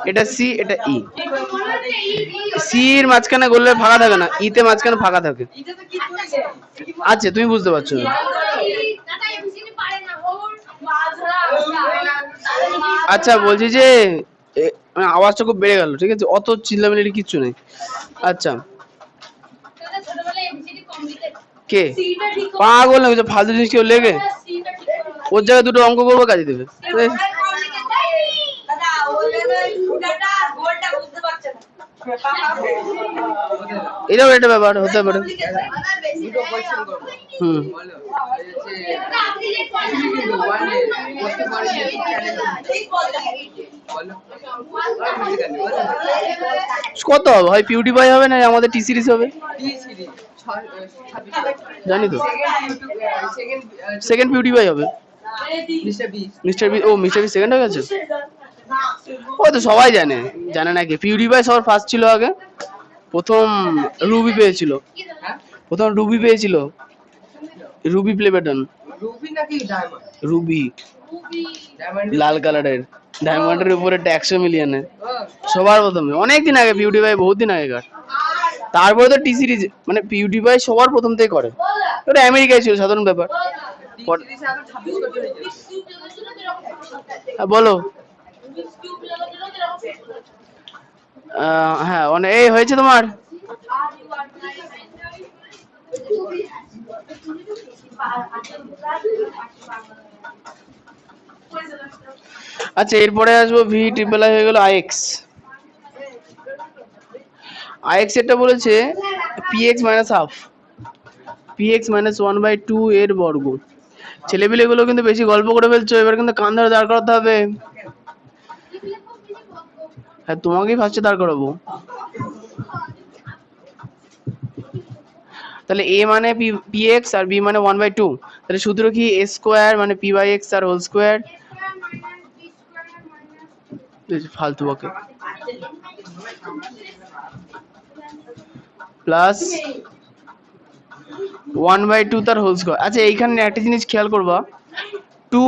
এটা সি এটা ই সি এর মাঝখানে গোলে ফাঁকা থাকে না ই তে মাঝখানে ফাঁকা থাকে আচ্ছা তুমি বুঝতে পারছো না আচ্ছা বলছি যে আওয়াজটা খুব বেড়ে গেল ঠিক আছে অত চিল্লামিল্লি কিচ্ছু নেই আচ্ছা কে পাগল না ফালতু জিনিস কেউ লেগে ওর জায়গায় দুটো অঙ্ক করবো কাজে দেবে এটাও একটা ব্যাপার হতে পারে হুম কত হবে হয় পিউটিফাই হবে না আমাদের টি সিরিজ হবে জানি তো সেকেন্ড পিউটিফাই হবে মিস্টার বি ও মিস্টার বি সেকেন্ড হয়ে গেছে ও তো সবাই জানে জানে নাকি পিউটিফাই সবার ফার্স্ট ছিল আগে প্রথম রুবি পেয়েছিল রুবি প্লে বাটন রুবি লাল কালারের ডায়মন্ডের উপরে 100 মিলিয়নে সবার প্রথমে অনেকদিন আগে পিউটিফাই বহুত দিন আগেকার তারপরে তো টি সিরিজ মানে পিউটিফাই সবার প্রথম থেকে করে ওটা আমেরিকায় ছিল সাধারণ ব্যাপার বলো হ্যাঁ অনেক এই হয়েছে তোমার আচ্ছা এরপরে আসবো ভি ট্রিপল আই হয়ে গেল আইএক্স আইএক্স এটা বলেছে PX minus half PX minus 1/2 এর বর্গ ছেলেপিলে গুলো কিন্তু বেশি গল্প করে ফেলছো এবার কিন্তু কান ধরে দাঁড় করাতে হবে হ্যাঁ তোমাকেই ফার্স্টে দাঁড় করাবো তাহলে a মানে px আর b মানে 1/2 তাহলে সূত্র কি a স্কয়ার মানে p/x আর হোল স্কয়ার ফালতু বকে প্লাস 1/2 তার হোল স্কয়ার আচ্ছা এইখানে একটা জিনিস খেয়াল করবা 2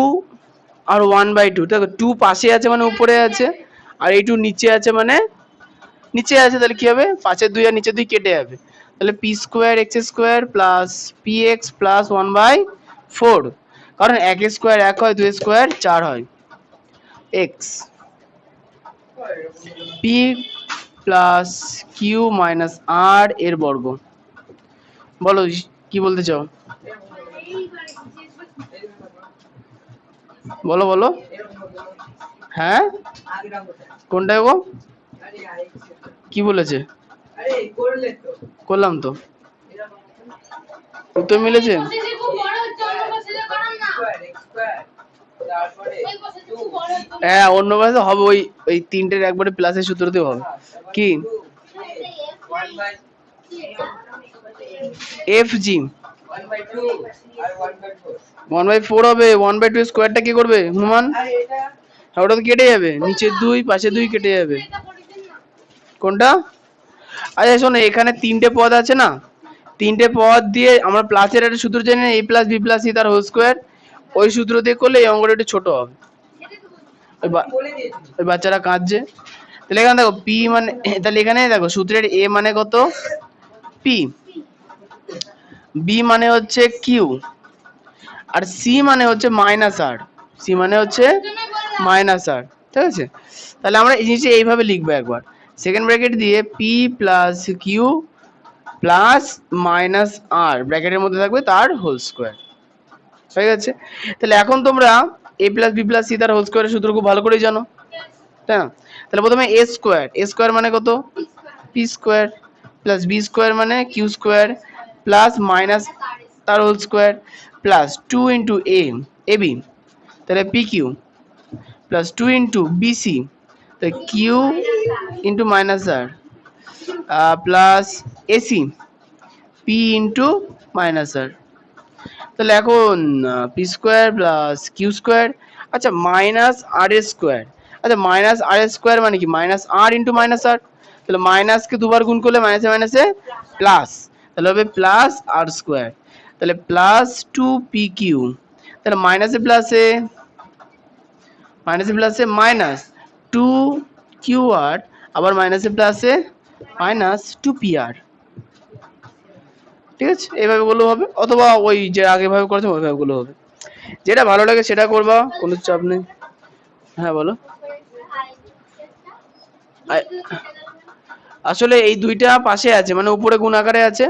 আর 1/2 দেখো 2 পাশে আছে মানে উপরে আছে আর এই 2 নিচে আছে মানে নিচে আছে তাহলে কি হবে 5 এর 2 আর নিচে 2 কেটে যাবে তাহলে p square x square plus px plus 1/4 কারণ 1 স্কয়ার 1 হয় 2 স্কয়ার 4 হয় x p plus q minus r এর বর্গ বলো কি বলতে চাও বলো বলো হ্যাঁ কোনটা গো কি বলেছে করলাম তো উত্তর মিলেছে হ্যাঁ অন্য পাশে হবে ওই ওই তিনটের একবারে প্লাসের সূত্রতেও হবে কি এফ জি 1/4 হবে 1/2 স্কোয়ারটা কি করবে হুমান ওটা তো কেটে যাবে নিচের 2 পাশে 2 কেটে যাবে কোনটা আচ্ছা শোনো এখানে তিনটে পদ আছে না তিনটে পদ দিয়ে আমরা প্লাসের একটা সূত্র জানি না a plus b plus c তার হোল স্কয়ার ওই সূত্র দিয়ে করলে এই অঙ্কটা একটু ছোট হবে ওই বাচ্চারা কাঁদছে তাহলে এখানে দেখো p মানে তাহলে এখানে দেখো সূত্রের a মানে কত p বি মানে হচ্ছে কিউ, আর সি মানে হচ্ছে মাইনাস আর, সি মানে হচ্ছে মাইনাস আর, ঠিক আছে। তাহলে আমরা এই জিনিসটা এইভাবে লিখবো একবার, সেকেন্ড ব্র্যাকেট দিয়ে P plus Q plus minus R ব্র্যাকেটের মধ্যে থাকবে তার হোল স্কোয়ার, হয়ে গেছে। তাহলে এখন তোমরা এ প্লাস বি প্লাস সি তার হোল স্কোয়ারের সূত্র খুব ভালো করেই জানো, তাই না? তাহলে প্রথমে এ স্কোয়ার, এ স্কোয়ার মানে কত, P square, plus B square মানে কিউ স্কোয়ার, প্লাস মাইনাস তার whole square, plus 2 into A, A B, তাহলে P Q, plus 2 into BC, তাহলে Q into minus R, plus AC P into minus R. তাহলে এখন P square plus Q square, আচ্ছা minus R square, আচ্ছা minus R square মানে কি minus R into minus R, তাহলে মাইনাসকে দুবার গুণ করলে মাইনাসে মাইনাসে প্লাস, তাহলে হবে প্লাস আর স্কোয়ার, তাহলে প্লাস 2 পি কিউ, তাহলে মাইনাসে প্লাসে, মাইনাসে প্লাসে মাইনাস 2 কিউ আর, আবার মাইনাসে প্লাসে মাইনাস 2 পি আর, ঠিক আছে। এইভাবে বললেও হবে, অথবা ওই যে আগে ভাবে করেছে ওইভাবে বললেও হবে, যেটা ভালো লাগে সেটা করবা, কোনো চাপ নেই। হ্যাঁ বলো। আসলে এই দুইটা পাশে আছে, মানে উপরে গুণ আকারে আছে,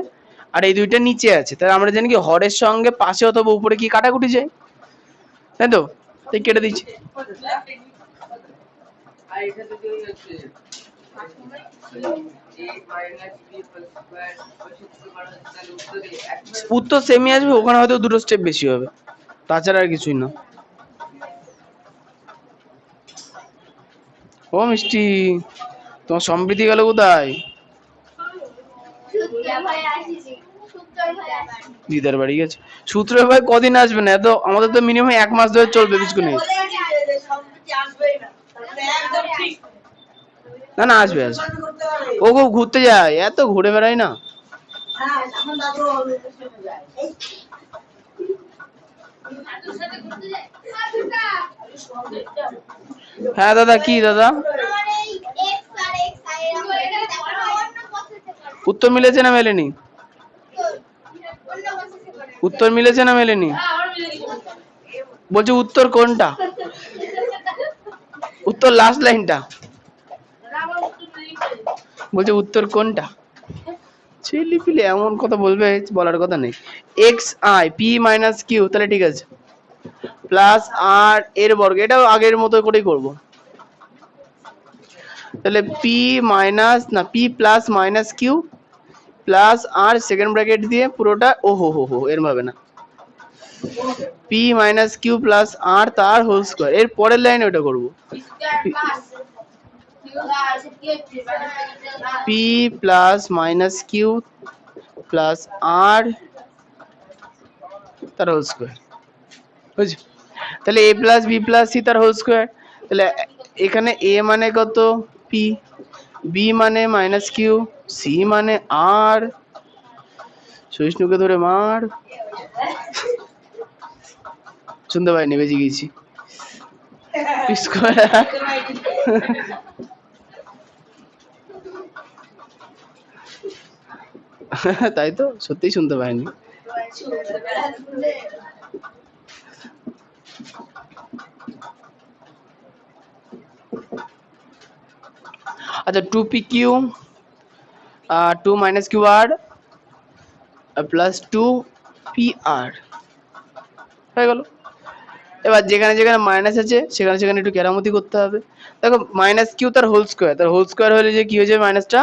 আর এই দুইটা নিচে আছে, তাই আমরা জানি কি হরের সঙ্গে পাশে অথবা উপরে কি কাটাকুটি যায়, তাই তো, তাই কেটে দিচ্ছি। উত্তর সেমই আসবে, ওখানে হয়তো দুটো স্টেপ বেশি হবে, তাছাড়া আর কিছুই না। ও মিষ্টি, তোমার সম্প্রীতি গেল কোথায়? দিদার বাড়ি গেছে। সূত্রের ভাই কদিন আসবে না, এত আমাদের তো মিনিমাম 1 মাস ধরে চলবে বিস্কুট। না না আসবে আসবে, ও খুব ঘুরতে যায়, এত ঘুরে বেড়াই না। হ্যাঁ দাদা, কি দাদা? উত্তর মিলেছে না মেলেনি? উত্তর মিলেছে না মেলেনি? বলছি উত্তর কোনটা, উত্তর লাস্ট লাইনটা, বলছে উত্তর কোনটা? ছেলে পিলে এমন কথা বলবে, বলার কথা নেই। X I p minus q, তাহলে ঠিক আছে, প্লাস আর এর বর্গ, এটাও আগের মতো করেই করব। তাহলে পি মাইনাস না P plus minus Q plus R second bracket দিয়ে পুরোটা, ও হো হো হো এর ভাবে না, P minus Q plus R তার হোল স্কোয়ার, এর পরের লাইনে ওটা করব, P plus minus Q plus R তার হোল স্কোয়ার, বুঝছো? তাহলে A plus B plus C তার হোল স্কোয়ার, তাহলে এখানে এ মানে কত পি, বি মানে মাইনাস কিউ, সি মানে আর, সহিষ্ণুকে ধরে মার, শুনতে পাইনি, বেজে গেছি, তাই তো সত্যিই শুনতে পাইনি। আচ্ছা 2 pq 2 minus qr plus 2pr হয়ে গেল। এবার যেখানে যেখানে মাইনাস আছে সেখানে সেখানে একটু কেরামতি করতে হবে। দেখো মাইনাস কিউ তার হোল স্কোয়ার, তার হোল স্কোয়ার হলে যে কি হয়ে যাবে, মাইনাসটা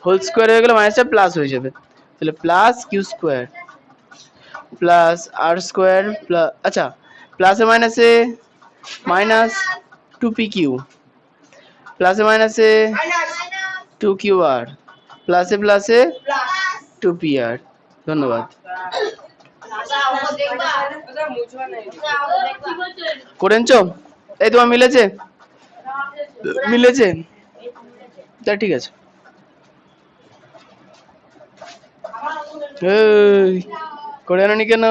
হোল স্কোয়ার হয়ে গেলে মাইনাসটা প্লাস হয়ে যাবে, তাহলে plus Q square plus R square plus, আচ্ছা প্লাসে মাইনাসে মাইনাস 2pq, প্লাসে মাইনাসে 2qr, প্লাসে প্লাসে 2pr। ধন্যবাদ। করেনছো? এই তোমার মিলেছে? মিলেছে? তা ঠিক আছে। করে আনি কেন?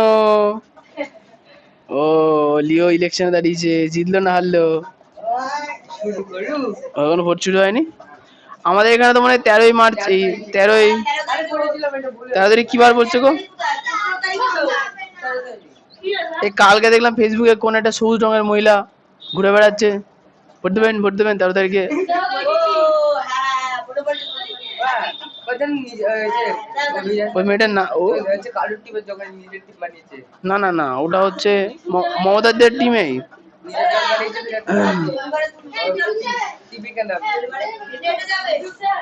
ও লিও ইলেকশনে দাঁড়িয়েছে, জিতলো না হারলো? এখনো ভোট শুরু হয়নি আমাদের এখানে, তো মানে 13ই মার্চ, এই 13ই তাড়াতাড়ি কি বার বলছে গো? এই কালকে দেখলাম ফেসবুকে কোন একটা সবুজ রঙের মহিলা ঘুরে বেড়াচ্ছে। ভোট দেবেন তাড়াতাড়ি গিয়ে। ওই মেয়েটার না ও না না না ওটা হচ্ছে মমতাদের টিমেই।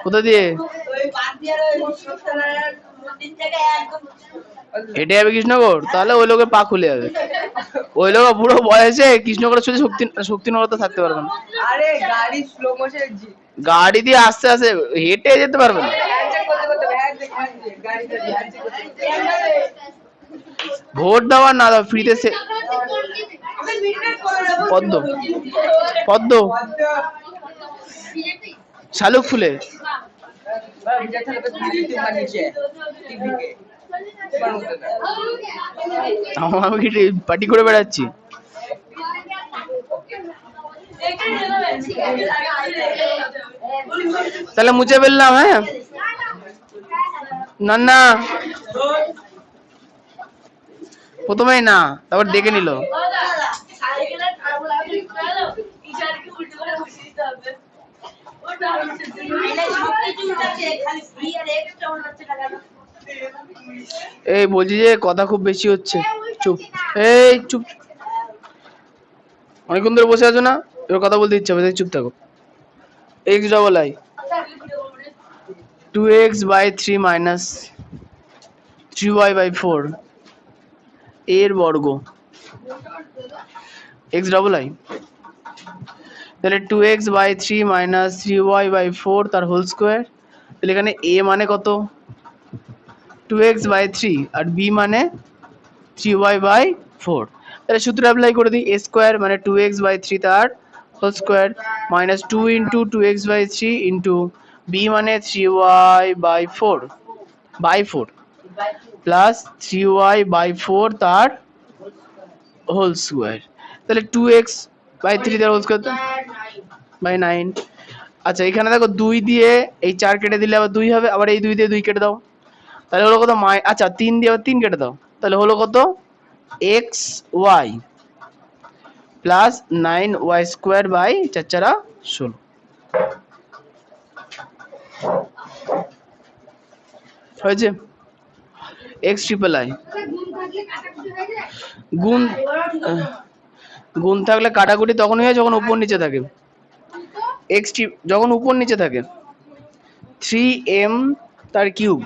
কোথা দিয়ে হেঁটে যাবে কৃষ্ণগড়? তাহলে ওই লোকের পা খুলে যাবে। ওই লোক বুড়ো বয়সে কৃষ্ণগড়ের শুধু শক্তিনগর তো থাকতে পারবে না। গাড়ি দিয়ে আস্তে আস্তে হেঁটে যেতে পারবে না। ভোট দেওয়ার না দাও ফ্রিতে পদ্ম পদ্ম শালুক ফুলে আমি পার্টি করে বেড়াচ্ছি। তাহলে মুছে ফেললাম। হ্যাঁ না না প্রথমেই না, তারপর দেখে নিল। এই বলছি যে কথা খুব বেশি হচ্ছে। চুপ, এই চুপ। অনেকক্ষণ ধরে বসে আছো না, এবার কথা বলতে ইচ্ছা হবে, চুপ থাকো। X double I 2x/3 minus 3y/4 এর বর্গ এক্স ডবল আই। তাহলে 2x/3 মাইনাস 3y/4 তার হোল স্কোয়ার। তাহলে এখানে a মানে কত? 2x/3 আর b মানে 3y/4। তাহলে সূত্র অ্যাপ্লাই করে দিই। a স্কোয়ার মানে 2x/3 তার whole square minus 2 into 2x/3 into b মানে 3y/4 প্লাস 3y/4 তার হোল স্কোয়ার। তাহলে 2x/3 তার হোল স্কোয়ার বাই 9। আচ্ছা এখানে দেখো 2 দিয়ে এই 4 কেটে দিলে আবার 2 হবে, আবার এই 2 দিয়ে 2 কেটে দাও, তাহলে হলো কত? আচ্ছা 3 দিয়ে আবার 3 কেটে দাও, তাহলে হলো কত? xy প্লাস 9y² / 4 হয়েছে। এক্স ট্রিপল আই গুণ গুণ থাকলে কাটাকুটি তখনই হয় যখন উপর নিচে থাকে। এক্স যখন উপর নিচে থাকে 3m তার কিউব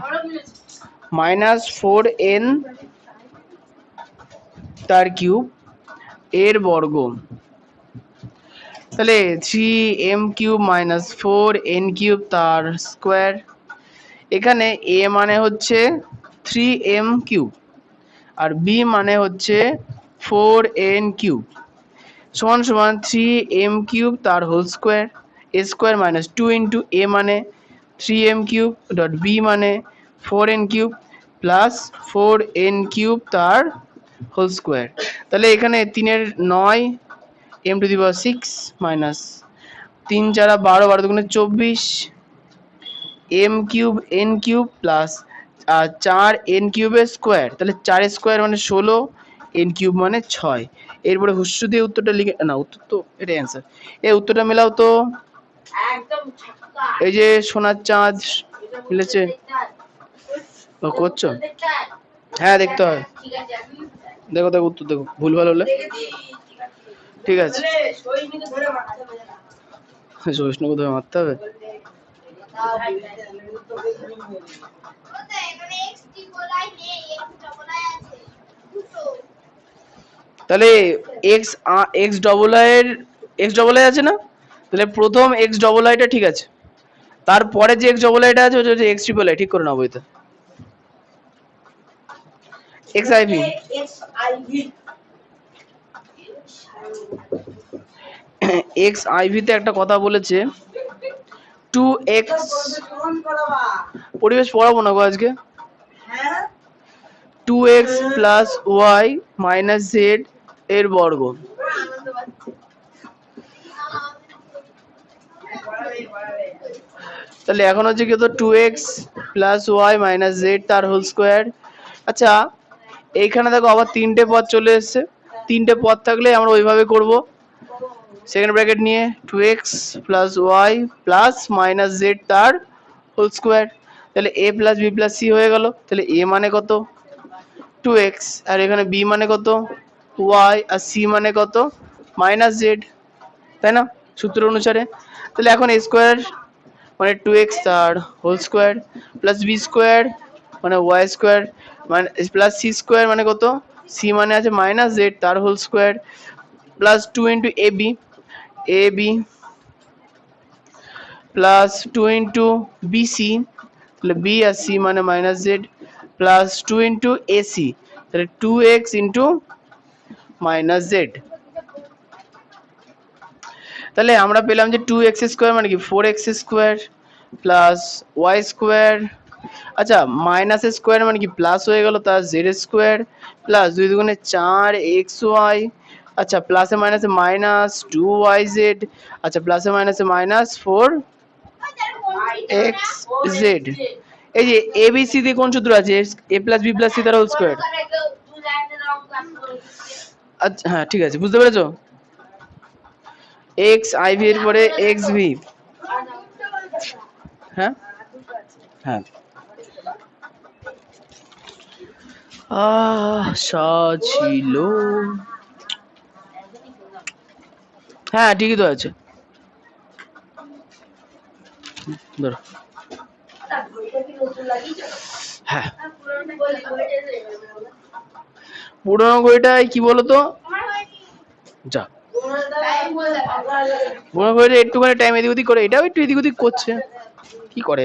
মাইনাস 4n তার কিউব এর বর্গ। তাহলে 3m³ মাইনাস 4n³ তার স্কোয়ার। এখানে a মানে হচ্ছে 3m³ আর b মানে হচ্ছে 4n³ সমান সমান 3m³ তার whole square a square minus 2 into a মানে 3m³ ডট b মানে 4n³ প্লাস 4n³ তার হোল স্কোয়ার। তাহলে এখানে 3-এর 9 m⁶ minus 3 × 4 = 12, 12 × 2 = 24 m³ n³ plus 4n³ এর স্কোয়ার। তাহলে 4 এর স্কোয়ার মানে 16, n³ মানে 6। এরপরে হুস্যু দিয়ে উত্তরটা লিখে না, উত্তর তো এটা অ্যান্সার। এই উত্তরটা মেলাও তো। এই যে সোনার চাঁদ মিলেছে করছো। হ্যাঁ দেখতে হয়, দেখো দেখো উত্তর দেখো, ভুলভাল হলে ঠিক আছে সহিষ্ণুকে ধরে মারতে হবে। তাহলে এক্স ডবল আই আছে না, তাহলে প্রথম এক্স ডবল আইটা ঠিক আছে, তারপরে যে এক্স ডবল আইটা আছে ওটা হচ্ছে এক্স ট্রিপল আই। ঠিক করে নাও বইতে। XIV তে একটা কথা বলেছে 2x পরিবেশ পড়াবো না গো আজকে। 2x plus y minus z এর বর্গ। তাহলে এখন হচ্ছে কি, তো 2x plus y minus Z তার হোল স্কোয়ার। আচ্ছা এইখানে দেখো আবার তিনটে পদ চলে এসছে, তিনটে পদ থাকলে আমরা ওইভাবে করব, সেকেন্ড ব্র্যাকেট নিয়ে 2x plus y plus minus Z তার হোল স্কোয়ার। তাহলে a plus B plus c হয়ে গেল। তাহলে a মানে কত 2x, আর এখানে b মানে কত y, আর c মানে কত মাইনাস জেড, তাই না সূত্র অনুসারে। তাহলে এখন a স্কোয়ার মানে 2x তার whole square plus B square মানে ওয়াই স্কোয়ার মানে প্লাস সি স্কোয়ার মানে কত সি মানে আছে মাইনাস জেড তার হোল স্কোয়ার প্লাস 2 ইন্টু এ B plus 2 into B C, তাহলে বি আর সি মানে minus Z plus 2 into A C, তাহলে 2x ইন্টু মাইনাস জেড। তাহলে আমরা পেলাম যে 2x স্কোয়ার মানে কি 4x square plus y square, আচ্ছা মাইনাস স্কোয়ার মানে কি প্লাস হয়ে গেল তার জেড স্কোয়ার প্লাস 2 দুগুণে 4xy, আচ্ছা প্লাসে মাইনাসে মাইনাস 2yz, আচ্ছা প্লাসে মাইনাসে মাইনাস 4xz। এই যে এ বি সি দিয়ে কোন সূত্র আছে a plus B plus C তার হোল স্কোয়ার। আচ্ছা হ্যাঁ ঠিক আছে বুঝতে পেরেছো, এক্স আই ভি এর পরে এক্স ভি। হ্যাঁ হ্যাঁ ছিল, হ্যাঁ ঠিকই তো আছে ধরো। হ্যাঁ পুরোনো ঘড়িটাই কি বলতো, যা পুরোনো ঘড়িটা একটুখানি টাইম এদিক ওদিক করে, এটাও একটু এদিক ওদিক করছে, কি করে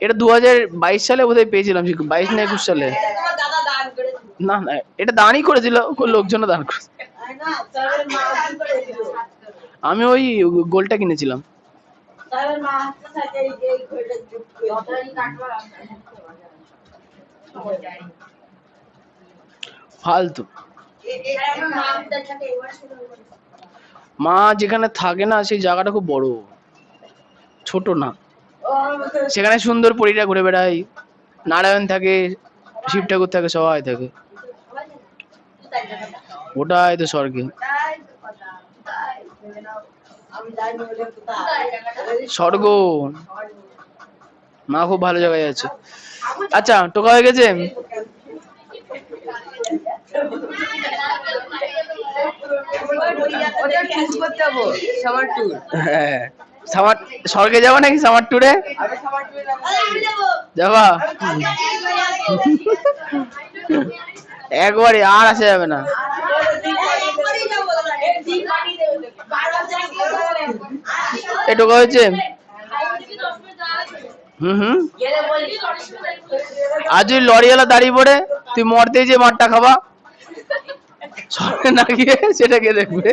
এটা 2022 সালে বোধহয় পেয়েছিলাম, 22 না 21 সালে, না না এটা দানই করেছিল লোকজন দান করেছে, আমি ওই গোলটা কিনেছিলাম। ফালতু মা যেখানে থাকে না সেই জায়গাটা খুব বড়, ছোট না, সেখানে সুন্দর পরীরা ঘুরে বেড়ায়, নারায়ণ থাকে, শিব ঠাকুর থাকে, সবাই থাকে, ওটাই তো স্বর্গে, স্বর্গ, মা খুব ভালো জায়গায় আছে। আচ্ছা টোকা হয়ে গেছে, হ্যাঁ স্বর্গে যাবো নাকি সামার ট্যুরে যাবা, একবারে আর আসা যাবে না। এটুকু হয়েছে, আজ ওই লরিওয়ালা দাঁড়িয়ে পড়ে তুই মরতে যে মারটা খাবা, স্বর্গে না গিয়ে সেটা কে দেখবে।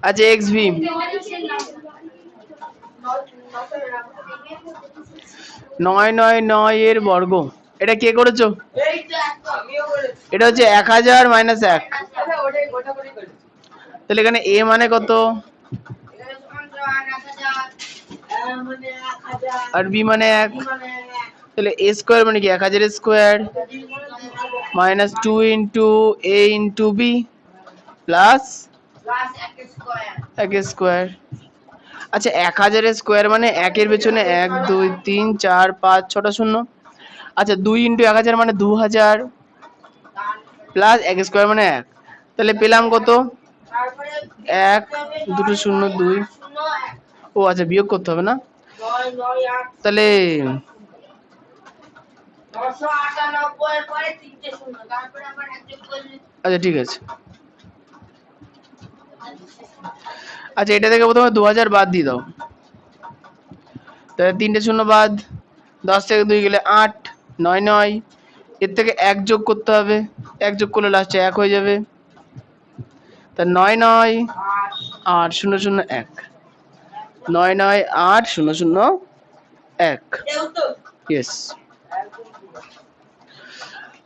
আচ্ছা এক্স ভি, 999 এর বর্গ, এটা কে করেছো, এটা হচ্ছে 1000 মাইনাস 1, তাহলে এখানে a মানে কত আর b মানে 1, তাহলে a স্কোয়ার মানে কি 1000 square minus 2 into a into b plus 1 square. আচ্ছা 1000 স্কোয়ার মানে 1 এর পেছনে 1 2 3 4 5 6টা শূন্য, আচ্ছা 2 ইন্টু 1000 মানে 2000 প্লাস 1 স্কোয়ার মানে 1, তাহলে পেলাম কত 1 দুটো শূন্য 2, ও আচ্ছা বিয়োগ করতে হবে না, তাহলে আচ্ছা ঠিক আছে। আচ্ছা এটা থেকে প্রথমে 2000 বাদ দিয়ে দাও, তাহলে 3টে শূন্য বাদ, 10 থেকে 2 গেলে 8, 9 9, এর থেকে 1 যোগ করতে হবে, 1 যোগ করলে লাস্টে 1 হয়ে যাবে, তা 9 9 8 0 0 1 9 9 8 0 0 1 ইয়েস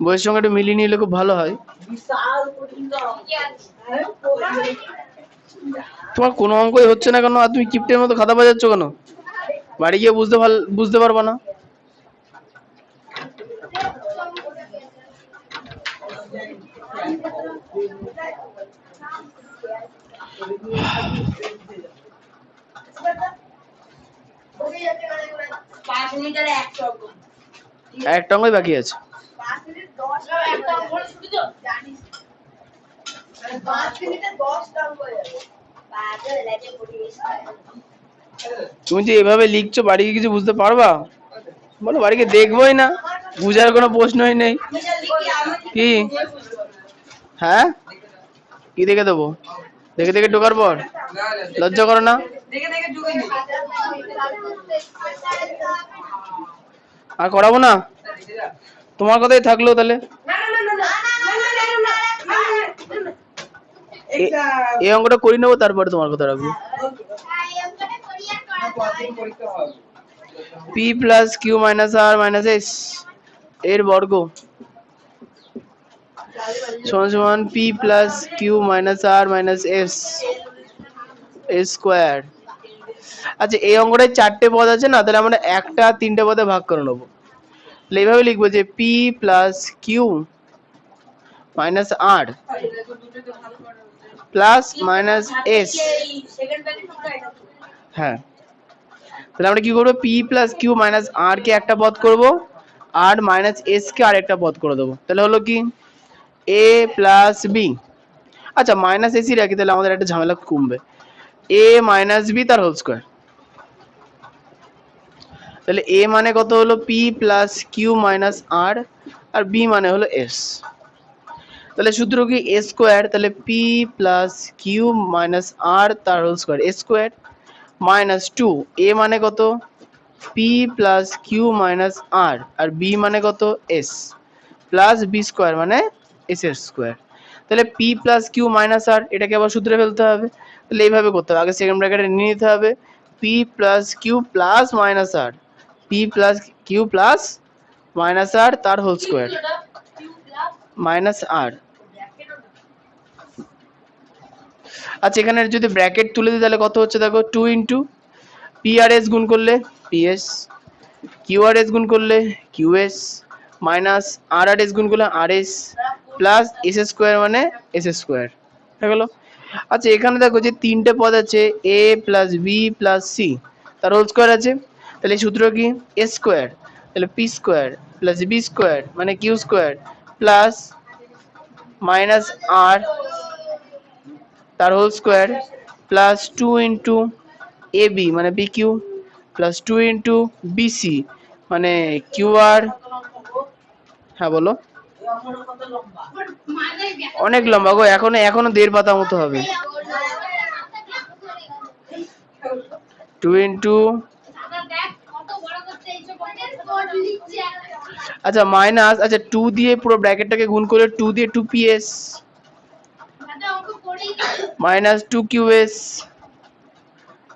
বইয়ের সঙ্গে একটু মিলিয়ে নিলে খুব ভালো হয় তোমার কোনো অঙ্কই হচ্ছে না কেন আর তুমি কিপ্টের মতো খাতা বাজাচ্ছ কেন বাড়ি গিয়ে বুঝতে পারবা না একটা অঙ্কই বাকি আছে তুমি যে এভাবে লিখছো বাড়ি গিয়ে কিছু বুঝতে পারবা বলো বাড়িকে দেখবোই না বুঝার কোনো প্রশ্নই নেই কি হ্যাঁ কি দেখে দেবো দেখে দেখে ঢোকার পর লজ্জা করো না আর করাবো না তোমার কথাই থাকলো তাহলে এই অঙ্কটা করে নেবো তারপরে তোমার কথা রাখবো পি প্লাস কিউ মাইনাস আর মাইনাস এস এর বর্গ সমান সমান পি প্লাস কিউ মাইনাস আর মাইনাস এস স্কোয়ার আচ্ছা এই অঙ্কটায় 4টে পদ আছে না তাহলে আমরা একটা 3টে পদে ভাগ করে নেবো তাহলে এইভাবে লিখবো যে P plus Q minus R plus minus S হ্যাঁ তাহলে আমরা কি করবো পি প্লাস কিউ মাইনাস আর কে একটা পদ করবো আর মাইনাস এস কে আর একটা পদ করে দেবো তাহলে হলো কি এ প্লাস বি আচ্ছা মাইনাস এসি রাখি তাহলে আমাদের একটা ঝামেলা কমবে এ মাইনাস বি তার হোল স্কোয়ার তাহলে এ মানে কত হলো P plus Q minus r আর বি মানে হলো এস তাহলে সূত্র কি এ স্কোয়ার তাহলে পি প্লাস কিউ মাইনাস আর তার whole square A square minus 2 a মানে কত P plus Q minus r আর বি মানে কত এস প্লাস বি স্কোয়ার মানে এস এর স্কোয়ার তাহলে পি প্লাস কিউ মাইনাস আর এটাকে আবার সূত্রে ফেলতে হবে তাহলে এইভাবে করতে হবে আগে সেকেন্ড ব্র্যাকেটে নিয়ে নিতে হবে P plus Q plus minus R P plus Q plus minus আর তার হোল স্কোয়ার মাইনাস আর আচ্ছা এখানে যদি ব্র্যাকেট তুলে দিই তাহলে কত হচ্ছে দেখো 2 ইন্টু পি আর এস গুণ করলে পিএস কিউ আর এস গুণ করলে qs minus r r s গুণ করলে r s plus s square মানে এস স্কোয়ার হয়ে গেল আচ্ছা এখানে দেখো যে 3টে পদ আছে a plus B plus C তার হোল স্কোয়ার আছে তাহলে সূত্র কি এ স্কোয়ার তাহলে p square plus B square মানে কিউ স্কোয়ার প্লাস মাইনাস আর তার হোল স্কোয়ার প্লাস 2 ইন্টু এ বি মানে b q plus 2 into bc মানে কিউ আর হ্যাঁ বলো অনেক লম্বা গো এখনো 1.5 পাতা মতো হবে 2 ইন্টু আচ্ছা মাইনাস আচ্ছা 2 দিয়ে পুরো ব্র্যাকেটটাকে গুণ করলে 2 দিয়ে 2ps মাইনাস 2qs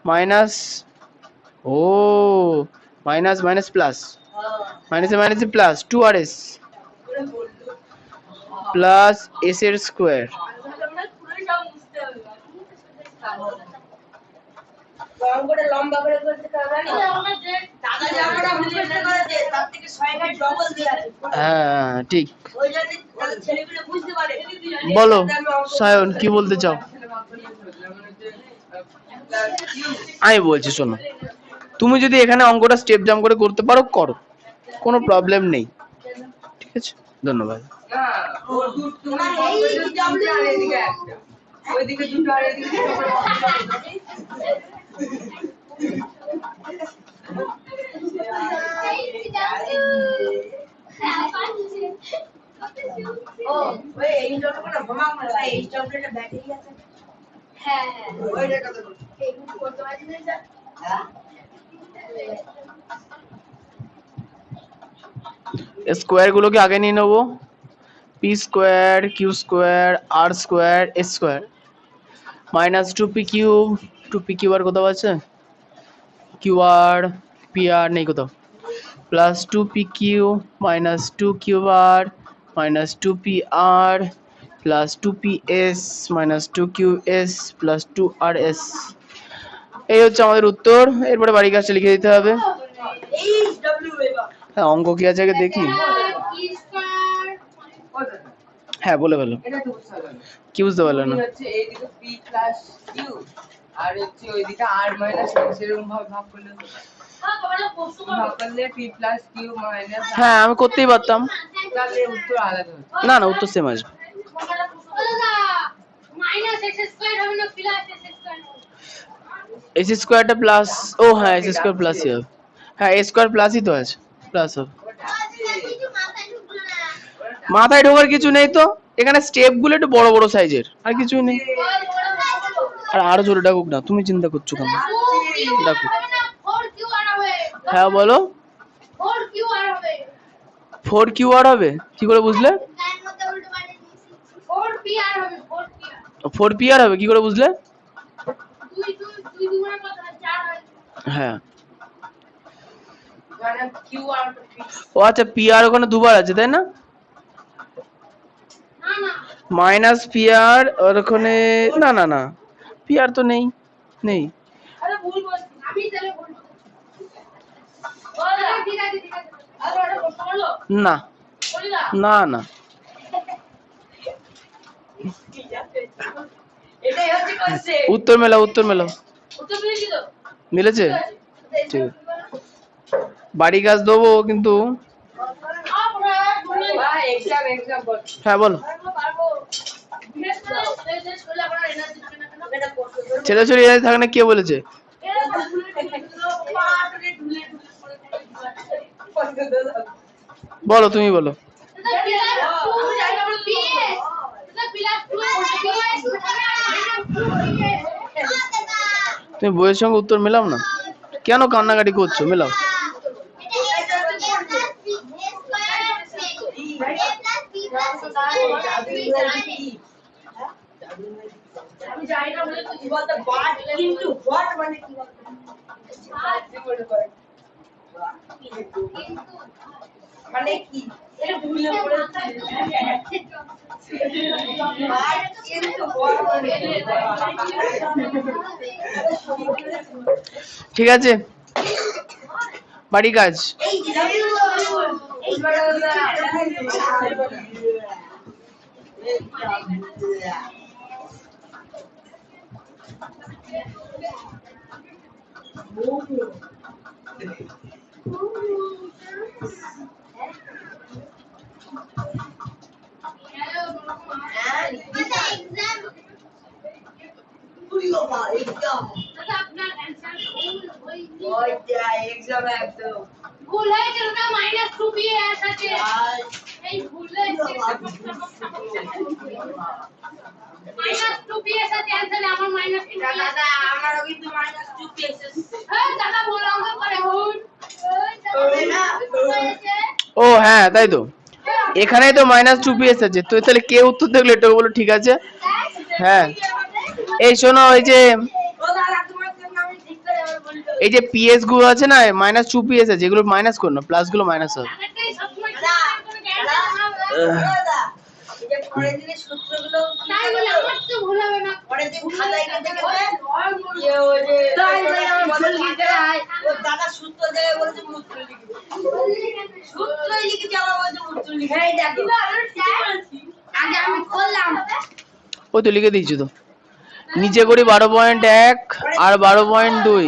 মাইনাস ও মাইনাস মাইনাস প্লাস মাইনাসে মাইনাসে প্লাস 2rs প্লাস এস এর স্কোয়ার হ্যাঁ ঠিক বলো সায়ন কি বলতে চাও আমি বলছি শোনো তুমি যদি এখানে অঙ্কটা স্টেপ জাম্প করে করতে পারো করো কোনো প্রবলেম নেই ঠিক আছে ধন্যবাদ স্কোয়ার গুলোকে আগে নিয়ে নেবো P square Q square R square S square minus 2p cube, 2p cube আর কোথাও আছে? কিউ আর পি আর নেই কোথাও। Plus 2p cube minus 2 cube R minus 2p R plus 2ps minus 2 Q S plus 2rs। এই হচ্ছে আমাদের উত্তর। এরপরে বাড়ি কাজটা লিখে দিতে হবে। হ্যাঁ, অঙ্ক কি আছে আগে দেখি। হ্যাঁ, বলে ফেলো। কি বুঝতে পারলে না? আর হচ্ছে ওইদিকে আর মাইনাস সেরকম ভাবে ভাগ করলে হ্যাঁ, আমি করতেই পারতাম। তাহলে উত্তর আলাদা হচ্ছে। না না, উত্তর সেম আসবে। এস স্কোয়ারটা প্লাস, ও হ্যাঁ এস স্কোয়ার প্লাসই হবে। হ্যাঁ এ স্কোয়ার প্লাসই তো আছে, প্লাস হবে। মাথায় ঢোকার কিছু নেই তো, এখানে স্টেপ গুলো একটু বড় বড় সাইজের, আর কিছুই নেই। আর আরো জোরে ডাকুক না, তুমি চিন্তা করছো কেন? ডাকুক। হ্যাঁ বলো। 4q আর হবে কি করে বুঝলে? 4p আর হবে কি করে বুঝলে? হ্যাঁ, ও আচ্ছা, পি আর ওখানে দুবার আছে তাই না? মাইনাস পি আর আর ওখানে, না না না, পি আর তো নেই, নেই। না না না, উত্তর মেলাও, উত্তর মেলাও। মিলেছে? ঠিক আছে, বাড়ি কাজ দেবো কিন্তু। হ্যাঁ বলো। ছেলে ছেলে থাকে না, কে বলেছে? বলো, তুমি বলো। তুমি বইয়ের সঙ্গে উত্তর মেলাও না কেন? কান্নাকাটি করছো, মেলাও। মানে কি ঠিক আছে, বাড়ি কাজ। ও হ্যাঁ তাই তো, এখানেই তো মাইনাস 2ps আছে, তো তাহলে কে উত্তর দেখলো এটা বলো? ঠিক আছে, হ্যাঁ। এই শোনো, এই যে পিএস গুলো আছে না, মাইনাস 2ps আছে, যেগুলো মাইনাস করো না, প্লাস গুলো মাইনাস হবে। ওই তো লিখে দিয়েছি তো, নিচে করি 12.1 আর 12.2।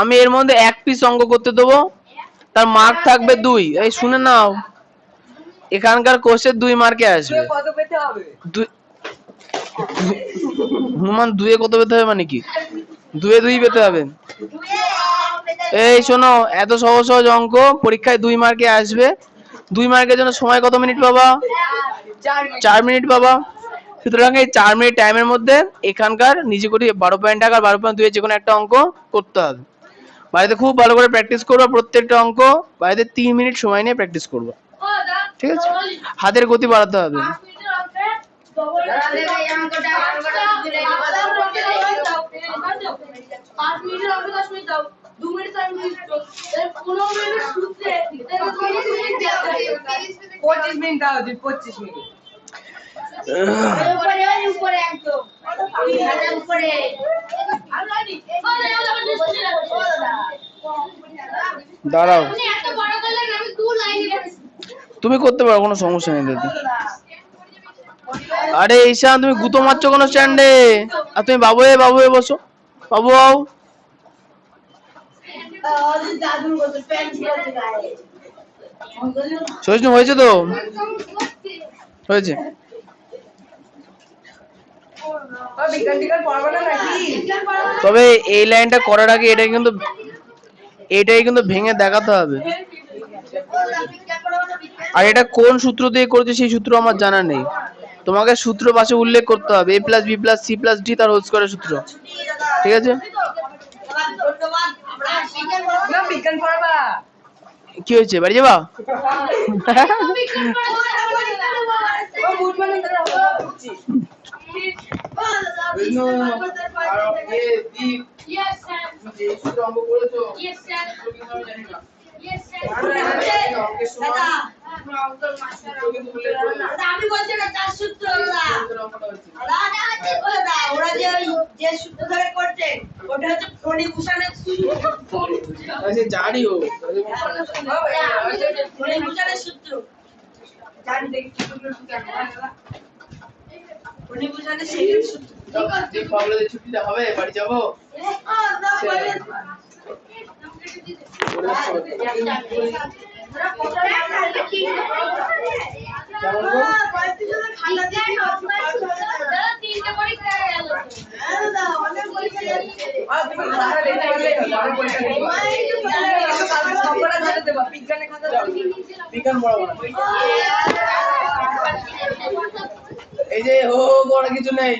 আমি এর মধ্যে এক পিস অঙ্ক করতে দেবো, তার মার্ক থাকবে 2। এই শুনে নাও, এখানকার কোর্সের 2 মার্কে আসবে। হুমান 2 এ কত পেতে হবে মানে কি? 2 এ 2 পেতে হবে। এই শোনো, এত সহজ সহজ অঙ্ক পরীক্ষায় 2 মার্কে আসবে। 2 মার্কের জন্য সময় কত মিনিট পাবা? 4 মিনিট পাবা। সুতরাং এই 4 মিনিট টাইমের মধ্যে এখানকার নিচে করি 12.1 আর 12.2 এর যে কোনো একটা অঙ্ক করতে হবে। বাড়িতে খুব ভালো করে প্র্যাকটিস করবা, প্রত্যেকটা অঙ্ক বাড়িতে 3 মিনিট সময় নিয়ে প্র্যাকটিস করবা, ঠিক আছে? হাতের গতি বাড়াতে হবে। পঁচিশ মিনিট দাও, 25 মিনিট। দাঁড়াও, তুমি করতে পারো, কোনো সমস্যা নেই দাদা। আরে ঈশান, তুমি গুতো মারছো কোনো স্ট্যান্ডে? আর তুমি বাবু হয়ে বসো, বাবু আও। সহিষ্ণু হয়েছে তো? হয়েছে। তবে এই লাইনটা করার আগে এটাই কিন্তু ভেঙে দেখাতে হবে। আর এটা কোন সূত্র দিয়ে করেছে সেই সূত্র আমার জানা নেই। তোমাকে সূত্র পাশে উল্লেখ করতে হবে, a plus B plus c plus d তার হোল স্কয়ারের সূত্র। ঠিক আছে? কি হয়েছে, বাড়ি যাবা? আমি বলছি না চার সূত্র ওরা যে সূত্র ধরে করছে ওটা হচ্ছে ফণিভূষণের ऐसे जा रही हो ফণিভূষণের সূত্র জানি দেখছি ফণিভূষণের সেকেন্ড সূত্র যে পাবলাদের ছুটিটা হবে, বাড়ি যাবো। বিজ্ঞান পড়াবো না। এই যে ও বড় কিছু নেই,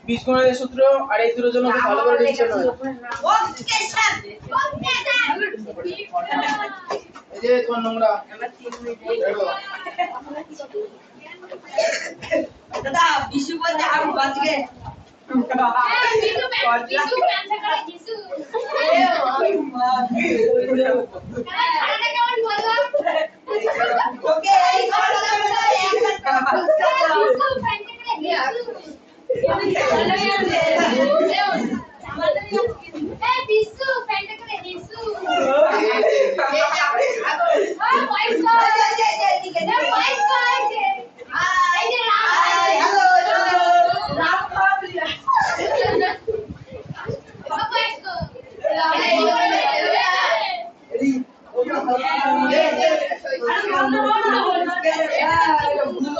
বীজগণিতের সূত্র আর এই দুটোর জন্য খুব ভালো করে রিভিশন হয়। এই যে তোমার নোংরা দাদা বিশু বলতে আমি বাঁচগে ওকে